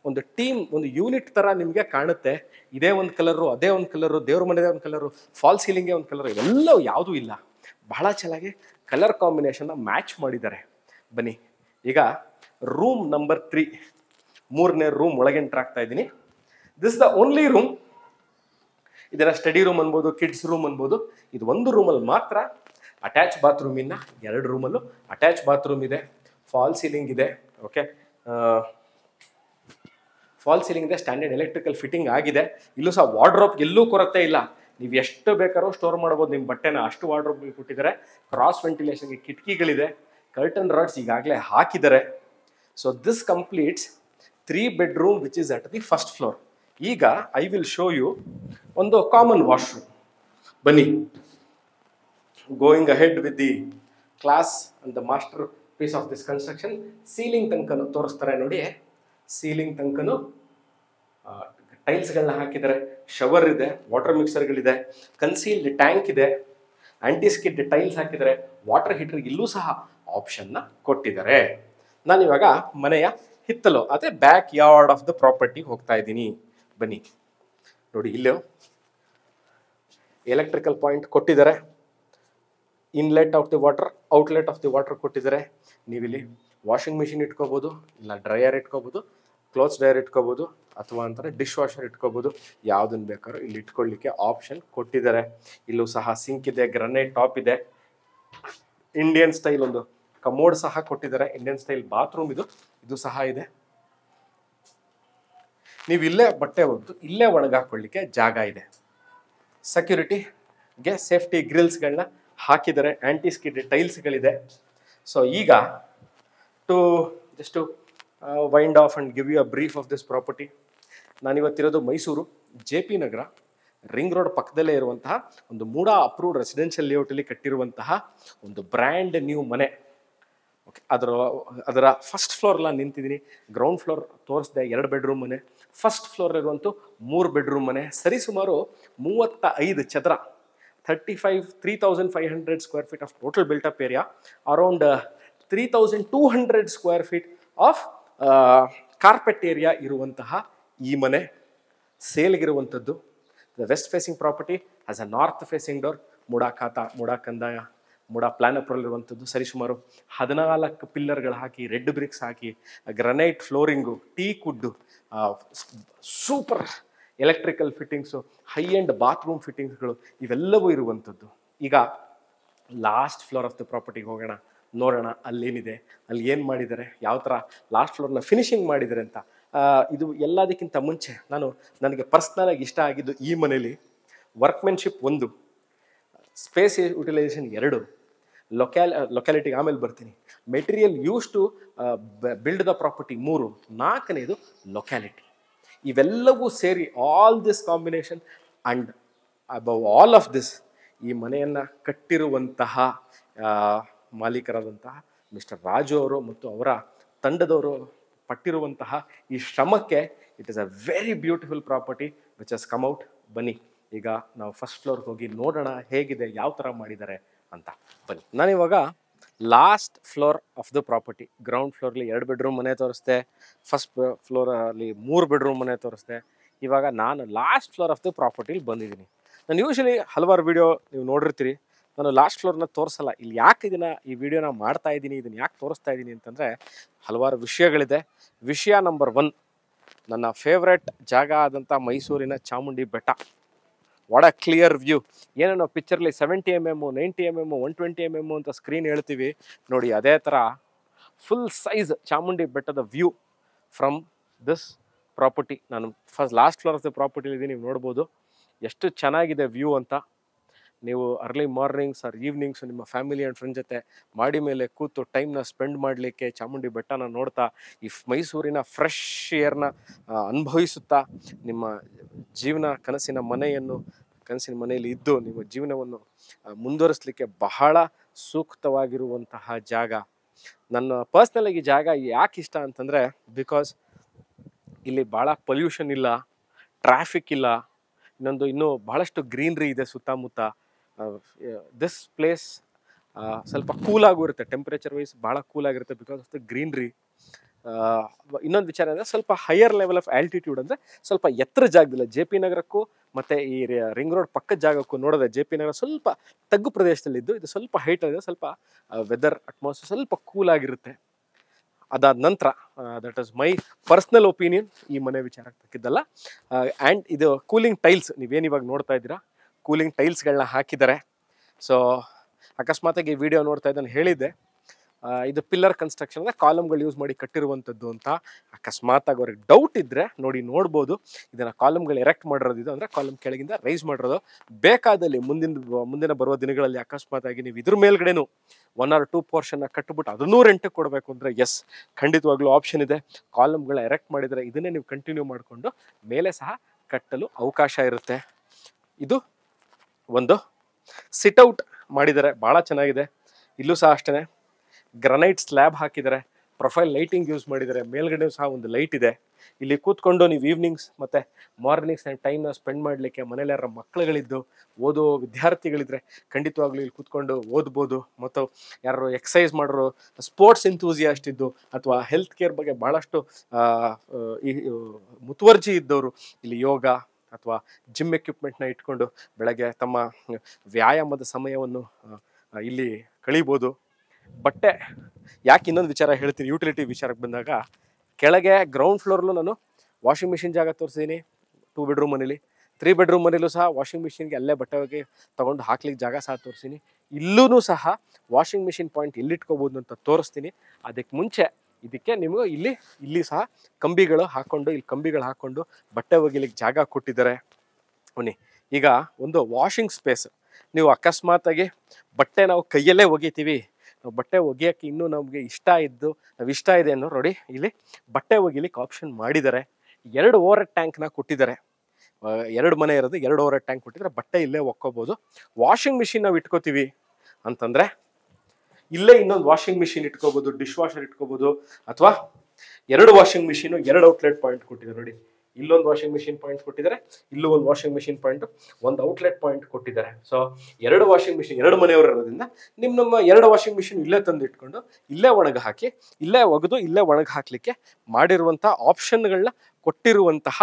ಒಂದು ಟೀಮ್, ಒಂದು ಯೂನಿಟ್ ಥರ ನಿಮಗೆ ಕಾಣುತ್ತೆ. ಇದೇ ಒಂದು ಕಲರು, ಅದೇ ಒಂದು ಕಲರು, ದೇವ್ರ ಮನೆದೇ ಒಂದು ಕಲರು, ಫಾಲ್ ಸೀಲಿಂಗೇ ಒಂದು ಕಲರು, ಇವೆಲ್ಲವೂ ಯಾವುದೂ ಇಲ್ಲ. ಬಹಳ ಚೆನ್ನಾಗಿ ಕಲರ್ ಕಾಂಬಿನೇಷನ್ನ ಮ್ಯಾಚ್ ಮಾಡಿದ್ದಾರೆ. ಬನ್ನಿ, ಈಗ ರೂಮ್ ನಂಬರ್ 3, 3ನೇ ರೂಮ್ ಒಳಗೆ ಎಂಟರ್ ಆಗ್ತಾ ಇದ್ದೀನಿ. This the only room. ಇದನ್ನು ಸ್ಟಡಿ ರೂಮ್ ಅನ್ಬೋದು, ಕಿಡ್ಸ್ ರೂಮ್ ಅನ್ಬೋದು. ಇದು ಒಂದು ರೂಮಲ್ಲಿ ಮಾತ್ರ ಅಟ್ಯಾಚ್ ಬಾತ್ರೂಮ್. ಇನ್ನು 2 ರೂಮಲ್ಲೂ ಅಟ್ಯಾಚ್ ಬಾತ್ರೂಮ್ ಇದೆ. ಫಾಲ್ ಸೀಲಿಂಗ್ ಇದೆ. ಓಕೆ, ಫಾಲ್ ಸೀಲಿಂಗ್ ಇದೆ. ಸ್ಟ್ಯಾಂಡರ್ಡ್ ಎಲೆಕ್ಟ್ರಿಕಲ್ ಫಿಟ್ಟಿಂಗ್ ಆಗಿದೆ. ಇಲ್ಲೂ ಸಹ ವಾರ್ಡ್ರೋಬ್ ಎಲ್ಲೂ ಕೊರತೆ ಇಲ್ಲ. ನೀವು ಎಷ್ಟು ಬೇಕಾದ್ರೂ ಸ್ಟೋರ್ ಮಾಡ್ಬೋದು ನಿಮ್ಮ ಬಟ್ಟೆನ, ಅಷ್ಟು ವಾರ್ಡ್ರೋಬ್ಗಳು ಕೊಟ್ಟಿದ್ದಾರೆ. ಕ್ರಾಸ್ ವೆಂಟಿಲೇಷನ್ಗೆ ಕಿಟಕಿಗಳಿದೆ. ಕರ್ಟನ್ ರಾಡ್ಸ್ ಈಗಾಗಲೇ ಹಾಕಿದ್ದಾರೆ. So this completes 3 bedroom which is at the first floor. ಈಗ ಐ ವಿಲ್ ಶೋ ಯು ಒಂದು ಕಾಮನ್ ವಾಶ್ರೂಮ್. ಬನ್ನಿ, going ahead with the class and the master piece of this construction. Ceiling ತನಕನೂ ತೋರಿಸ್ತಾರೆ ನೋಡಿ. ಸೀಲಿಂಗ್ ತನಕನೂ ಟೈಲ್ಸ್ಗಳನ್ನ ಹಾಕಿದ್ದಾರೆ. ಶವರ್ ಇದೆ, ವಾಟರ್ ಮಿಕ್ಸರ್ಗಳಿದೆ, ಕನ್ಸೀಲ್ಡ್ ಟ್ಯಾಂಕ್ ಇದೆ, ಆಂಟಿಸ್ಕಿಡ್ ಟೈಲ್ಸ್ ಹಾಕಿದ್ದಾರೆ. ವಾಟರ್ ಹೀಟರ್ ಇಲ್ಲೂ ಸಹ ಆಪ್ಷನ್ನ ಕೊಟ್ಟಿದ್ದಾರೆ. ನಾನಿವಾಗ ಮನೆಯ ಹಿತ್ತಲು ಅದೇ back yard of the property ಹೋಗ್ತಾ ಇದ್ದೀನಿ. ಬನ್ನಿ ನೋಡಿ, ಇಲ್ಲೇ ಎಲೆಕ್ಟ್ರಿಕಲ್ ಪಾಯಿಂಟ್ ಕೊಟ್ಟಿದ್ದಾರೆ, inlet of the water, outlet of the water ಕೊಟ್ಟಿದ್ದಾರೆ. ನೀವಿಲ್ಲಿ ವಾಷಿಂಗ್ ಮಿಷಿನ್ ಇಟ್ಕೋಬೋದು, ಇಲ್ಲ ಡ್ರೈಯರ್ ಇಟ್ಕೋಬೋದು, ಕ್ಲೋತ್ಸ್ ಡ್ರೈಯರ್ ಇಟ್ಕೋಬೋದು, ಅಥವಾ ಅಂತಾರೆ ಡಿಶ್ ವಾಷರ್ ಇಟ್ಕೋಬೋದು. ಯಾವುದನ್ನು ಬೇಕಾದ್ರೂ ಇಲ್ಲಿ ಇಟ್ಕೊಳ್ಳಿಕ್ಕೆ ಆಪ್ಷನ್ ಕೊಟ್ಟಿದ್ದಾರೆ. ಇಲ್ಲೂ ಸಹ ಸಿಂಕ್ ಇದೆ, ಗ್ರನೈಟ್ ಟಾಪ್ ಇದೆ, ಇಂಡಿಯನ್ ಸ್ಟೈಲ್ ಒಂದು ಕಮೋಡ್ ಸಹ ಕೊಟ್ಟಿದ್ದಾರೆ. ಇಂಡಿಯನ್ ಸ್ಟೈಲ್ ಬಾತ್ರೂಮ್ ಇದು ಸಹ ಇದೆ. ನೀವು ಇಲ್ಲೇ ಬಟ್ಟೆ ಒಗೆದು ಇಲ್ಲೇ ಒಣಗಾಕೊಳ್ಳಿಕ್ಕೆ ಜಾಗ ಇದೆ. ಸೆಕ್ಯೂರಿಟಿಗೆ ಸೇಫ್ಟಿ ಗ್ರಿಲ್ಸ್ಗಳನ್ನ ಹಾಕಿದ್ದಾರೆ, ಆಂಟಿ ಸ್ಕಿಡ್ ಟೈಲ್ಸ್ಗಳಿದೆ. ಸೊ ಈಗ to just wind off and give you a brief of this property. ನಾನಿವತ್ತಿರೋದು Mysuru JP Nagar ring road ಪಕ್ಕದಲ್ಲೇ ಇರುವಂತಹ ಒಂದು ಮೂಡಾ ಅಪ್ರೂವ್ಡ್ ರೆಸಿಡೆನ್ಷಿಯಲ್ ಲೇಔಟಲ್ಲಿ ಕಟ್ಟಿರುವಂತಹ ಒಂದು ಬ್ರ್ಯಾಂಡ್ ನ್ಯೂ ಮನೆ. ಓಕೆ, ಅದರ ಫಸ್ಟ್ ಫ್ಲೋರ್ಲ ನಿಂತಿದ್ದೀನಿ. ಗ್ರೌಂಡ್ ಫ್ಲೋರ್ ತೋರಿಸಿದೆ, 2 ಬೆಡ್ರೂಮ್ ಮನೆ. ಫಸ್ಟ್ ಫ್ಲೋರ್ ಇರುವಂತೂ 3 ಬೆಡ್ರೂಮ್ ಮನೆ, ಸರಿಸುಮಾರು 35 ಚದರ, 3,500 square feet of total built up area, around 3,200 square feet of carpet area ಇರುವಂತಹ ಈ ಮನೆ ಸೇಲ್ಗಿರುವಂಥದ್ದು. The west facing property has a north facing door. MUDA khata, MUDA ಕಂದಾಯ, ಮೂಡಾ ಪ್ಲಾನ್ ಅಪ್ರೂವಲ್ ಇರುವಂಥದ್ದು. ಸರಿಸುಮಾರು 14 ಪಿಲ್ಲರ್ಗಳು ಹಾಕಿ, ರೆಡ್ ಬ್ರಿಕ್ಸ್ ಹಾಕಿ, granite flooring, teak wood, super electrical fittings, high end bathroom ಫಿಟ್ಟಿಂಗ್ಸ್ಗಳು ಇವೆಲ್ಲವೂ ಇರುವಂಥದ್ದು. ಈಗ ಲಾಸ್ಟ್ ಫ್ಲೋರ್ ಆಫ್ ದ ಪ್ರಾಪರ್ಟಿಗೆ ಹೋಗೋಣ, ನೋಡೋಣ ಅಲ್ಲೇನಿದೆ, ಅಲ್ಲಿ ಏನು ಮಾಡಿದ್ದಾರೆ, ಯಾವ ಥರ ಲಾಸ್ಟ್ ಫ್ಲೋರ್ನ ಫಿನಿಶಿಂಗ್ ಮಾಡಿದ್ದಾರೆ ಅಂತ. ಇದು ಎಲ್ಲದಕ್ಕಿಂತ ಮುಂಚೆ ನನಗೆ ಪರ್ಸ್ನಲಾಗಿ ಇಷ್ಟ ಆಗಿದ್ದು ಈ ಮನೇಲಿ ವರ್ಕ್ಮೆನ್ಶಿಪ್ 1, ಸ್ಪೇಸ್ ಯುಟಿಲೈಸೇಷನ್ 2, ಲೊಕ್ಯಾಲಿಟಿಗೆ ಆಮೇಲೆ ಬರ್ತೀನಿ, material use to build the property 3, 4ನೇದು ಲೊಕ್ಯಾಲಿಟಿ. ಇವೆಲ್ಲವೂ ಸೇರಿ all this combination and above all of this ಈ ಮನೆಯನ್ನು ಕಟ್ಟಿರುವಂತಹ ಮಾಲೀಕರಾದಂತಹ ಮಿಸ್ಟರ್ ರಾಜು ಅವರು ಮತ್ತು ಅವರ ತಂಡದವರು ಪಟ್ಟಿರುವಂತಹ ಈ ಶ್ರಮಕ್ಕೆ it is a very beautiful property which has come out. ಬನ್ನಿ ಈಗ ನಾವು ಫಸ್ಟ್ ಫ್ಲೋರ್ಗೆ ಹೋಗಿ ನೋಡೋಣ ಹೇಗಿದೆ, ಯಾವ ಥರ ಮಾಡಿದ್ದಾರೆ ಅಂತ. ಬನ್ನಿ, ನಾನಿವಾಗ last floor of the property, ground ಫ್ಲೋರ್ಲಿ 2 ಬೆಡ್ರೂಮ್ ಮನೆ ತೋರಿಸ್ದೆ, ಫಸ್ಟ್ ಫ್ಲೋರಲ್ಲಿ 3 ಬೆಡ್ರೂಮ್ ಮನೆ ತೋರಿಸ್ದೆ. ಇವಾಗ ನಾನು ಲಾಸ್ಟ್ ಫ್ಲೋರ್ ಆಫ್ ದ ಪ್ರಾಪರ್ಟಿಲಿ ಬಂದಿದ್ದೀನಿ. ನಾನು ಯೂಶಲಿ ಹಲವಾರು ವಿಡಿಯೋ ನೀವು ನೋಡಿರ್ತೀರಿ, ನಾನು ಲಾಸ್ಟ್ ಫ್ಲೋರ್ನ ತೋರಿಸಲ್ಲ. ಇಲ್ಲಿ ಯಾಕೆ ಈ ವಿಡಿಯೋನ ಮಾಡ್ತಾ ಇದ್ದೀನಿ, ಇದನ್ನು ಯಾಕೆ ತೋರಿಸ್ತಾ ಇದ್ದೀನಿ ಅಂತಂದರೆ ಹಲವಾರು ವಿಷಯಗಳಿದೆ. ವಿಷಯ ನಂಬರ್ 1, ನನ್ನ ಫೇವ್ರೆಟ್ ಜಾಗ ಆದಂಥ ಮೈಸೂರಿನ ಚಾಮುಂಡಿ ಬೆಟ್ಟ. What a clear view. ಏನೋ ನಾವು ಪಿಕ್ಚರ್ಲಿ 70 mm, 90 mm, 120 mm ಅಂತ ಸ್ಕ್ರೀನ್ ಹೇಳ್ತೀವಿ ನೋಡಿ, ಅದೇ ಥರ ಫುಲ್ ಸೈಜ್ ಚಾಮುಂಡಿ ಬೆಟ್ಟದ ವ್ಯೂ ಫ್ರಮ್ ದಿಸ್ ಪ್ರಾಪರ್ಟಿ. ನಾನು ಲಾಸ್ಟ್ ಫ್ಲೋರ್ ಆಫ್ ದ ಪ್ರಾಪರ್ಟಿಲಿದ್ದೀನಿ, ನೀವು ನೋಡ್ಬೋದು ಎಷ್ಟು ಚೆನ್ನಾಗಿದೆ ವ್ಯೂ ಅಂತ. ನೀವು ಅರ್ಲಿ ಮಾರ್ನಿಂಗ್ಸ್ ಆರ್ ಈವ್ನಿಂಗ್ಸ್ ನಿಮ್ಮ ಫ್ಯಾಮಿಲಿ ಆ್ಯಂಡ್ ಫ್ರೆಂಡ್ ಜೊತೆ ಮಾಡಿ ಮೇಲೆ ಕೂತು ಟೈಮ್ನ ಸ್ಪೆಂಡ್ ಮಾಡಲಿಕ್ಕೆ ಚಾಮುಂಡಿ ಬೆಟ್ಟನ ನೋಡ್ತಾ ಈ ಮೈಸೂರಿನ ಫ್ರೆಶ್ ಏರ್ನ ಅನುಭವಿಸುತ್ತಾ ನಿಮ್ಮ ಕನಸಿನ ಮನೆಯಲ್ಲಿ ಇದ್ದು ನಿಮ್ಮ ಜೀವನವನ್ನು ಮುಂದುವರಿಸಲಿಕ್ಕೆ ಬಹಳ ಸೂಕ್ತವಾಗಿರುವಂತಹ ಜಾಗ. ನನ್ನ ಪರ್ಸ್ನಲಾಗಿ ಜಾಗ ಯಾಕೆ ಇಷ್ಟ ಅಂತಂದರೆ, ಬಿಕಾಸ್ ಇಲ್ಲಿ ಭಾಳ ಪೊಲ್ಯೂಷನ್ ಇಲ್ಲ, ಟ್ರಾಫಿಕ್ ಇಲ್ಲ, ಇನ್ನೂ ಬಹಳಷ್ಟು ಗ್ರೀನ್ರಿ ಇದೆ ಸುತ್ತಮುತ್ತ. ದಿಸ್ ಪ್ಲೇಸ್ ಸ್ವಲ್ಪ ಕೂಲಾಗೂ ಇರುತ್ತೆ, ಟೆಂಪ್ರೇಚರ್ ವೈಸ್ ಭಾಳ ಕೂಲಾಗಿರುತ್ತೆ ಬಿಕಾಸ್ ಆಫ್ ದ ಗ್ರೀನ್ರಿ. ಇನ್ನೊಂದು ವಿಚಾರ ಅಂದರೆ ಸ್ವಲ್ಪ ಹೈಯರ್ ಲೆವೆಲ್ ಆಫ್ ಆಲ್ಟಿಟ್ಯೂಡ್, ಅಂದರೆ ಸ್ವಲ್ಪ ಎತ್ತರ ಜಾಗದಿಲ್ಲ. JP ನಗರಕ್ಕೂ ಮತ್ತು ಈ ರಿಂಗ್ ರೋಡ್ ಪಕ್ಕದ ಜಾಗಕ್ಕೂ ನೋಡಿದ್ರೆ JP ನಗರ ಸ್ವಲ್ಪ ತಗ್ಗು ಪ್ರದೇಶದಲ್ಲಿದ್ದು, ಇದು ಸ್ವಲ್ಪ ಹೈಟಲ್ಲಿದೆ, ಸ್ವಲ್ಪ ವೆದರ್ ಅಟ್ಮಾಸ್ಫಿಯರ್ ಸ್ವಲ್ಪ ಕೂಲಾಗಿರುತ್ತೆ. ಅದಾದ ನಂತರ that is my personal opinion, ಈ ಮನೆ ವಿಚಾರಕ್ಕೆ ತಕ್ಕಿದ್ದಲ್ಲ. ಆ್ಯಂಡ್ ಇದು ಕೂಲಿಂಗ್ ಟೈಲ್ಸ್, ನೀವೇನು ಇವಾಗ ನೋಡ್ತಾ ಇದ್ದೀರಾ, ಕೂಲಿಂಗ್ ಟೈಲ್ಸ್ಗಳನ್ನ ಹಾಕಿದ್ದಾರೆ. ಸೊ ಅಕಸ್ಮಾತಾಗಿ ಈ ವಿಡಿಯೋ ನೋಡ್ತಾ ಇದ್ದಾನೆ ಹೇಳಿದ್ದೆ, ಇದು ಪಿಲ್ಲರ್ ಕನ್ಸ್ಟ್ರಕ್ಷನ್ಗೆ ಕಾಲಮ್ಗಳು ಯೂಸ್ ಮಾಡಿ ಕಟ್ಟಿರುವಂಥದ್ದು ಅಂತ. ಅಕಸ್ಮಾತಾಗಿ ಅವ್ರಿಗೆ ಡೌಟ್ ಇದ್ದರೆ ನೋಡ್ಬೋದು, ಇದನ್ನು ಕಾಲಮ್ಗಳು ಎರೆಕ್ಟ್ ಮಾಡಿರೋದು, ಅಂದರೆ ಕಾಲಮ್ ಕೆಳಗಿಂದ ರೈಸ್ ಮಾಡಿರೋದು. ಬೇಕಾದಲ್ಲಿ ಮುಂದಿನ ಬರುವ ದಿನಗಳಲ್ಲಿ ಅಕಸ್ಮಾತಾಗಿ ನೀವು ಇದ್ರ ಮೇಲ್ಗಡೆನೂ 1 or 2 ಪೋರ್ಷನ್ನ ಕಟ್ಟಿಬಿಟ್ಟು ಅದನ್ನೂ ರೆಂಟಿಗೆ ಕೊಡಬೇಕು ಅಂದರೆ ಎಸ್, ಖಂಡಿತವಾಗ್ಲೂ ಆಪ್ಷನ್ ಇದೆ. ಕಾಲಮ್ಗಳ ಎರೆಕ್ಟ್ ಮಾಡಿದರೆ ಇದನ್ನೇ ನೀವು ಕಂಟಿನ್ಯೂ ಮಾಡಿಕೊಂಡು ಮೇಲೆ ಸಹ ಕಟ್ಟಲು ಅವಕಾಶ ಇರುತ್ತೆ. ಇದು ಒಂದು ಸಿಟ್ಔಟ್ ಮಾಡಿದ್ದಾರೆ, ಭಾಳ ಚೆನ್ನಾಗಿದೆ. ಇಲ್ಲೂ ಸಹ ಅಷ್ಟೇ ಗ್ರನೈಟ್ ಸ್ಲ್ಯಾಬ್ ಹಾಕಿದ್ದಾರೆ, ಪ್ರೊಫೈಲ್ ಲೈಟಿಂಗ್ ಯೂಸ್ ಮಾಡಿದ್ದಾರೆ, ಮೇಲ್ಗಡೆ ಸಹ ಒಂದು ಲೈಟ್ ಇದೆ. ಇಲ್ಲಿ ಕೂತ್ಕೊಂಡು ನೀವು ಈವ್ನಿಂಗ್ಸ್ ಮತ್ತು ಮಾರ್ನಿಂಗ್ಸ್ ಟೈಮ್ನ ಸ್ಪೆಂಡ್ ಮಾಡಲಿಕ್ಕೆ ಮನೇಲಿ ಯಾರ ಮಕ್ಕಳುಗಳಿದ್ದು ಓದೋ ವಿದ್ಯಾರ್ಥಿಗಳಿದ್ರೆ ಖಂಡಿತವಾಗ್ಲೂ ಇಲ್ಲಿ ಕೂತ್ಕೊಂಡು ಓದ್ಬೋದು. ಮತ್ತು ಯಾರು ಎಕ್ಸಸೈಸ್ ಮಾಡೋರು, ಸ್ಪೋರ್ಟ್ಸ್ ಎಂತೂಸಿಯಾಸ್ಟ್ ಇದ್ದು ಅಥವಾ ಹೆಲ್ತ್ ಕೇರ್ ಬಗ್ಗೆ ಭಾಳಷ್ಟು ಈ ಮುತುವರ್ಜಿ ಇದ್ದವರು ಇಲ್ಲಿ ಯೋಗ ಅಥವಾ ಜಿಮ್ ಎಕ್ವಿಪ್ಮೆಂಟ್ನ ಇಟ್ಕೊಂಡು ಬೆಳಗ್ಗೆ ತಮ್ಮ ವ್ಯಾಯಾಮದ ಸಮಯವನ್ನು ಇಲ್ಲಿ ಕಳೀಬೋದು. ಬಟ್ಟೆ ಯಾಕೆ ಇನ್ನೊಂದು ವಿಚಾರ ಹೇಳ್ತೀನಿ, ಯುಟಿಲಿಟಿ ವಿಚಾರಕ್ಕೆ ಬಂದಾಗ ಕೆಳಗೆ ಗ್ರೌಂಡ್ ಫ್ಲೋರ್ಲು ನಾನು ವಾಷಿಂಗ್ ಮಿಷಿನ್ ಜಾಗ ತೋರಿಸಿದ್ದೀನಿ 2 ಬೆಡ್ರೂಮ್ ಮನೇಲಿ. 3 ಬೆಡ್ರೂಮ್ ಮನೇಲೂ ಸಹ ವಾಷಿಂಗ್ ಮಿಷಿನ್ಗೆ ಅಲ್ಲೇ ಬಟ್ಟೆ ಹೋಗಿ ತೊಗೊಂಡು ಹಾಕ್ಲಿಕ್ಕೆ ಜಾಗ ಸಹ ತೋರಿಸ್ತೀನಿ. ಇಲ್ಲೂ ಸಹ ವಾಷಿಂಗ್ ಮಿಷಿನ್ ಪಾಯಿಂಟ್ ಎಲ್ಲಿಟ್ಕೋಬೋದು ಅಂತ ತೋರಿಸ್ತೀನಿ. ಅದಕ್ಕೆ ಮುಂಚೆ ಇದಕ್ಕೆ ನಿಮಗೆ ಇಲ್ಲಿ ಸಹ ಕಂಬಿಗಳು ಹಾಕ್ಕೊಂಡು ಬಟ್ಟೆ ಒಗಿಲಿಕ್ಕೆ ಜಾಗ ಕೊಟ್ಟಿದ್ದಾರೆ. ಬನ್ನಿ, ಈಗ ಒಂದು ವಾಷಿಂಗ್ ಸ್ಪೇಸ್. ನೀವು ಅಕಸ್ಮಾತಾಗಿ ಬಟ್ಟೆ ನಾವು ಕೈಯಲ್ಲೇ ಒಗಿತೀವಿ, ನಾವು ಬಟ್ಟೆ ಒಗೆಯೋಕ್ಕೆ ಇನ್ನೂ ನಮಗೆ ಇಷ್ಟ ಇದೆ ಅನ್ನೋ ನೋಡಿ, ಇಲ್ಲಿ ಬಟ್ಟೆ ಒಗಿಲಿಕ್ಕೆ ಆಪ್ಷನ್ ಮಾಡಿದ್ದಾರೆ. 2 ಓವರ್ ಟ್ಯಾಂಕ್ನ ಕೊಟ್ಟಿದ್ದಾರೆ. 2 ಮನೆ ಇರೋದು 2 ಓವರ್ ಟ್ಯಾಂಕ್ ಕೊಟ್ಟಿದ್ದಾರೆ. ಬಟ್ಟೆ ಇಲ್ಲೇ ಒಕ್ಕೋಬೋದು. ವಾಷಿಂಗ್ ಮಿಷಿನ್ ನಾವು ಇಟ್ಕೋತೀವಿ ಅಂತಂದರೆ ಇಲ್ಲೇ ಇನ್ನೊಂದು ವಾಷಿಂಗ್ ಮಿಷಿನ್ ಇಟ್ಕೋಬೋದು, ಡಿಶ್ ವಾಷರ್ ಇಟ್ಕೋಬೋದು. ಅಥವಾ 2 ವಾಷಿಂಗ್ ಮಿಷಿನು 2 ಔಟ್ಲೆಟ್ ಪಾಯಿಂಟ್ ಕೊಟ್ಟಿದ್ದಾರೆ ನೋಡಿ. ಇಲ್ಲೊಂದು ವಾಷಿಂಗ್ ಮಿಷಿನ್ ಪಾಯಿಂಟ್ ಕೊಟ್ಟಿದ್ದಾರೆ, ಇಲ್ಲೂ ಒಂದು ವಾಷಿಂಗ್ ಮಿಷಿನ್ ಪಾಯಿಂಟ್, ಒಂದು ಔಟ್ಲೆಟ್ ಪಾಯಿಂಟ್ ಕೊಟ್ಟಿದ್ದಾರೆ. ಸೊ 2 ವಾಷಿಂಗ್ ಮಿಷಿನ್, 2 ಮನೆಯವರು ಇರೋದ್ರಿಂದ ನಮ್ಮ 2 ವಾಷಿಂಗ್ ಮಿಷಿನ್ ಇಲ್ಲೇ ತಂದು ಇಟ್ಕೊಂಡು ಇಲ್ಲೇ ಒಣಗಿ ಹಾಕಿ, ಇಲ್ಲೇ ಒಗೆದು ಇಲ್ಲೇ ಒಣಗಿ ಹಾಕಲಿಕ್ಕೆ ಮಾಡಿರುವಂಥ ಆಪ್ಷನ್ಗಳನ್ನ ಕೊಟ್ಟಿರುವಂತಹ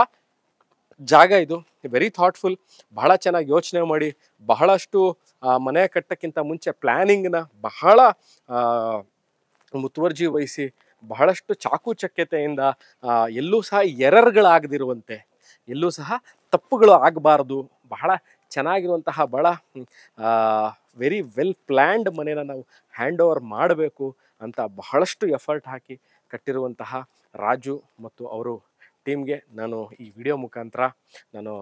ಜಾಗ ಇದು. ವೆರಿ ಥಾಟ್ಫುಲ್, ಬಹಳ ಚೆನ್ನಾಗಿ ಯೋಚನೆ ಮಾಡಿ, ಬಹಳಷ್ಟು ಮನೆ ಕಟ್ಟಕ್ಕಿಂತ ಮುಂಚೆ ಪ್ಲ್ಯಾನಿಂಗ್ನ ಬಹಳ ಮುತುವರ್ಜಿ ವಹಿಸಿ, ಬಹಳಷ್ಟು ಚಾಕುಚಕ್ಯತೆಯಿಂದ ಎಲ್ಲೂ ಸಹ ಎರರ್ಗಳಾಗದಿರುವಂತೆ, ಎಲ್ಲೂ ಸಹ ತಪ್ಪುಗಳು ಆಗಬಾರ್ದು, ಬಹಳ ಚೆನ್ನಾಗಿರುವಂತಹ ಬಹಳ ವೆರಿ ವೆಲ್ ಪ್ಲ್ಯಾಂಡ್ ಮನೇನ ನಾವು ಹ್ಯಾಂಡ್ ಓವರ್ ಮಾಡಬೇಕು ಅಂತ ಬಹಳಷ್ಟು ಎಫರ್ಟ್ ಹಾಕಿ ಕಟ್ಟಿರುವಂತಹ ರಾಜು ಮತ್ತು ಅವರು ಟೀಮ್ಗೆ ನಾನು ಈ ವಿಡಿಯೋ ಮುಖಾಂತರ ನಾನು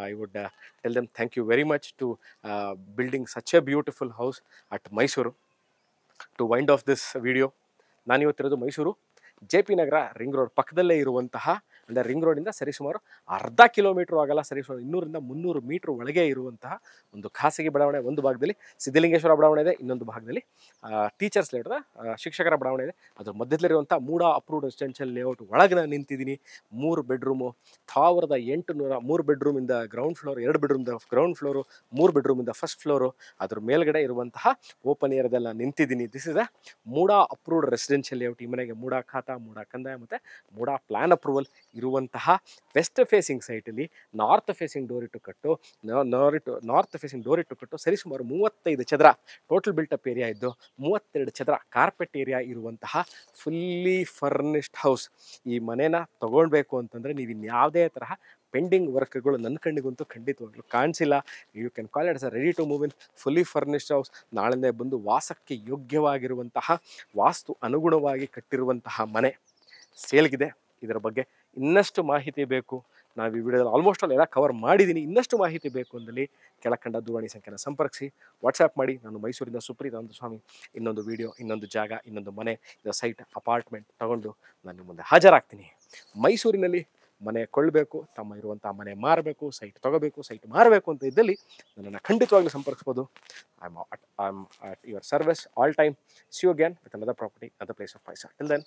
I would tell them thank you very much to building such a beautiful house at Mysuru. To wind off this video, ನಾನಿವತ್ತಿರೋದು Mysuru JP Nagar ring road ಪಕ್ಕದಲ್ಲೇ ಇರುವಂತಹ, ಅಂದರೆ ರಿಂಗ್ ರೋಡಿಂದ ಸರಿಸುಮಾರು ಅರ್ಧ ಕಿಲೋಮೀಟ್ರ್ ಆಗಲ್ಲ, ಸರಿಸುಮಾರು 200-300 ಮೀಟ್ರ್ ಒಳಗೆ ಇರುವಂತಹ ಒಂದು ಖಾಸಗಿ ಬಡಾವಣೆ. ಒಂದು ಭಾಗದಲ್ಲಿ ಸಿದ್ಧಲಿಂಗೇಶ್ವರ ಬಡಾವಣೆ ಇದೆ, ಇನ್ನೊಂದು ಭಾಗದಲ್ಲಿ ಟೀಚರ್ಸ್ ಲೇಔಟ್ ಶಿಕ್ಷಕರ ಬಡಾವಣೆ ಇದೆ. ಅದ್ರ ಮಧ್ಯದಲ್ಲಿರುವಂಥ ಮೂಡ ಅಪ್ರೂವ್ಡ್ ರೆಸಿಡೆನ್ಷಿಯಲ್ ಲೇಔಟ್ ಒಳಗೆ ನಾನು ನಿಂತಿದ್ದೀನಿ. 3 ಬೆಡ್ರೂಮು, 1800 3 ಬೆಡ್ರೂಮಿಂದ ಗ್ರೌಂಡ್ ಫ್ಲೋರ್, 2 ಬೆಡ್ರೂಮಿಂದ ಗ್ರೌಂಡ್ ಫ್ಲೋರು, 3 ಬೆಡ್ರೂಮಿಂದ ಫಸ್ಟ್ ಫ್ಲೋರು, ಅದ್ರ ಮೇಲ್ಗಡೆ ಇರುವಂತಹ ಓಪನ್ ಏರಿಯಾದಲ್ಲಿ ನಾನು ನಿಂತಿದ್ದೀನಿ. This is a MUDA approved residential layout. ಈ ಮನೆಗೆ ಮೂಡ ಖಾತಾ, ಮೂಡ ಕಂದಾಯ ಮತ್ತು ಮೂಡ ಪ್ಲಾನ್ ಅಪ್ರೂವಲ್ ಇರುವಂತಹ ವೆಸ್ಟ್ ಫೇಸಿಂಗ್ ಸೈಟಲ್ಲಿ ನಾರ್ತ್ ಫೇಸಿಂಗ್ ಡೋರ್ ಇಟ್ಟು ಕಟ್ಟು ಸರಿಸುಮಾರು 35 ಚದರ ಟೋಟಲ್ ಬಿಲ್ಟಪ್ ಏರಿಯಾ ಇದ್ದು, 32 ಚದರ ಕಾರ್ಪೆಟ್ ಏರಿಯಾ ಇರುವಂತಹ ಫುಲ್ಲಿ ಫರ್ನಿಶ್ಡ್ ಹೌಸ್. ಈ ಮನೇನ ತಗೊಳ್ಬೇಕು ಅಂತಂದರೆ ನೀವು ಇನ್ಯಾವುದೇ ತರಹ ಪೆಂಡಿಂಗ್ ವರ್ಕ್ಗಳು ನನ್ನ ಕಣ್ಣಿಗಂತೂ ಖಂಡಿತವಾಗ್ಲೂ ಕಾಣಿಸಿಲ್ಲ. You can call it as a ready to move in fully furnished house. ನಾಳೆನೇ ಬಂದು ವಾಸಕ್ಕೆ ಯೋಗ್ಯವಾಗಿರುವಂತಹ, ವಾಸ್ತು ಅನುಗುಣವಾಗಿ ಕಟ್ಟಿರುವಂತಹ ಮನೆ ಸೇಲ್ಗಿದೆ. ಇದರ ಬಗ್ಗೆ ಇನ್ನಷ್ಟು ಮಾಹಿತಿ ಬೇಕು, ನಾವು ಈ ವಿಡಿಯೋದಲ್ಲಿ ಆಲ್ಮೋಸ್ಟ್ ಆಲ್ ಎಲ್ಲ ಕವರ್ ಮಾಡಿದ್ದೀನಿ. ಇನ್ನಷ್ಟು ಮಾಹಿತಿ ಬೇಕು ಅಂದಲ್ಲಿ ಕೆಳಕಂಡ ದೂರವಾಣಿ ಸಂಖ್ಯೆನ ಸಂಪರ್ಕಿಸಿ, ವಾಟ್ಸ್ಆ್ಯಪ್ ಮಾಡಿ. ನಾನು ಮೈಸೂರಿಂದ ಸುಪ್ರೀತ್ ಸ್ವಾಮಿ ಇನ್ನೊಂದು ವಿಡಿಯೋ, ಇನ್ನೊಂದು ಜಾಗ, ಇನ್ನೊಂದು ಮನೆ, ಸೈಟ್, ಅಪಾರ್ಟ್ಮೆಂಟ್ ತಗೊಂಡು ನಾನು ನಿಮ್ಮ ಮುಂದೆ ಹಾಜರಾಗ್ತೀನಿ. ಮೈಸೂರಿನಲ್ಲಿ ಮನೆ ಕೊಳ್ಳಬೇಕು, ತಮ್ಮ ಇರುವಂಥ ಮನೆ ಮಾರಬೇಕು, ಸೈಟ್ ತಗೋಬೇಕು, ಸೈಟ್ ಮಾರಬೇಕು ಅಂತ ಇದ್ದಲ್ಲಿ ನನ್ನನ್ನು ಖಂಡಿತವಾಗ್ಲೂ ಸಂಪರ್ಕಿಸ್ಬೋದು. I am at your service all time. See you again with another property, another place of Mysuru. Till then.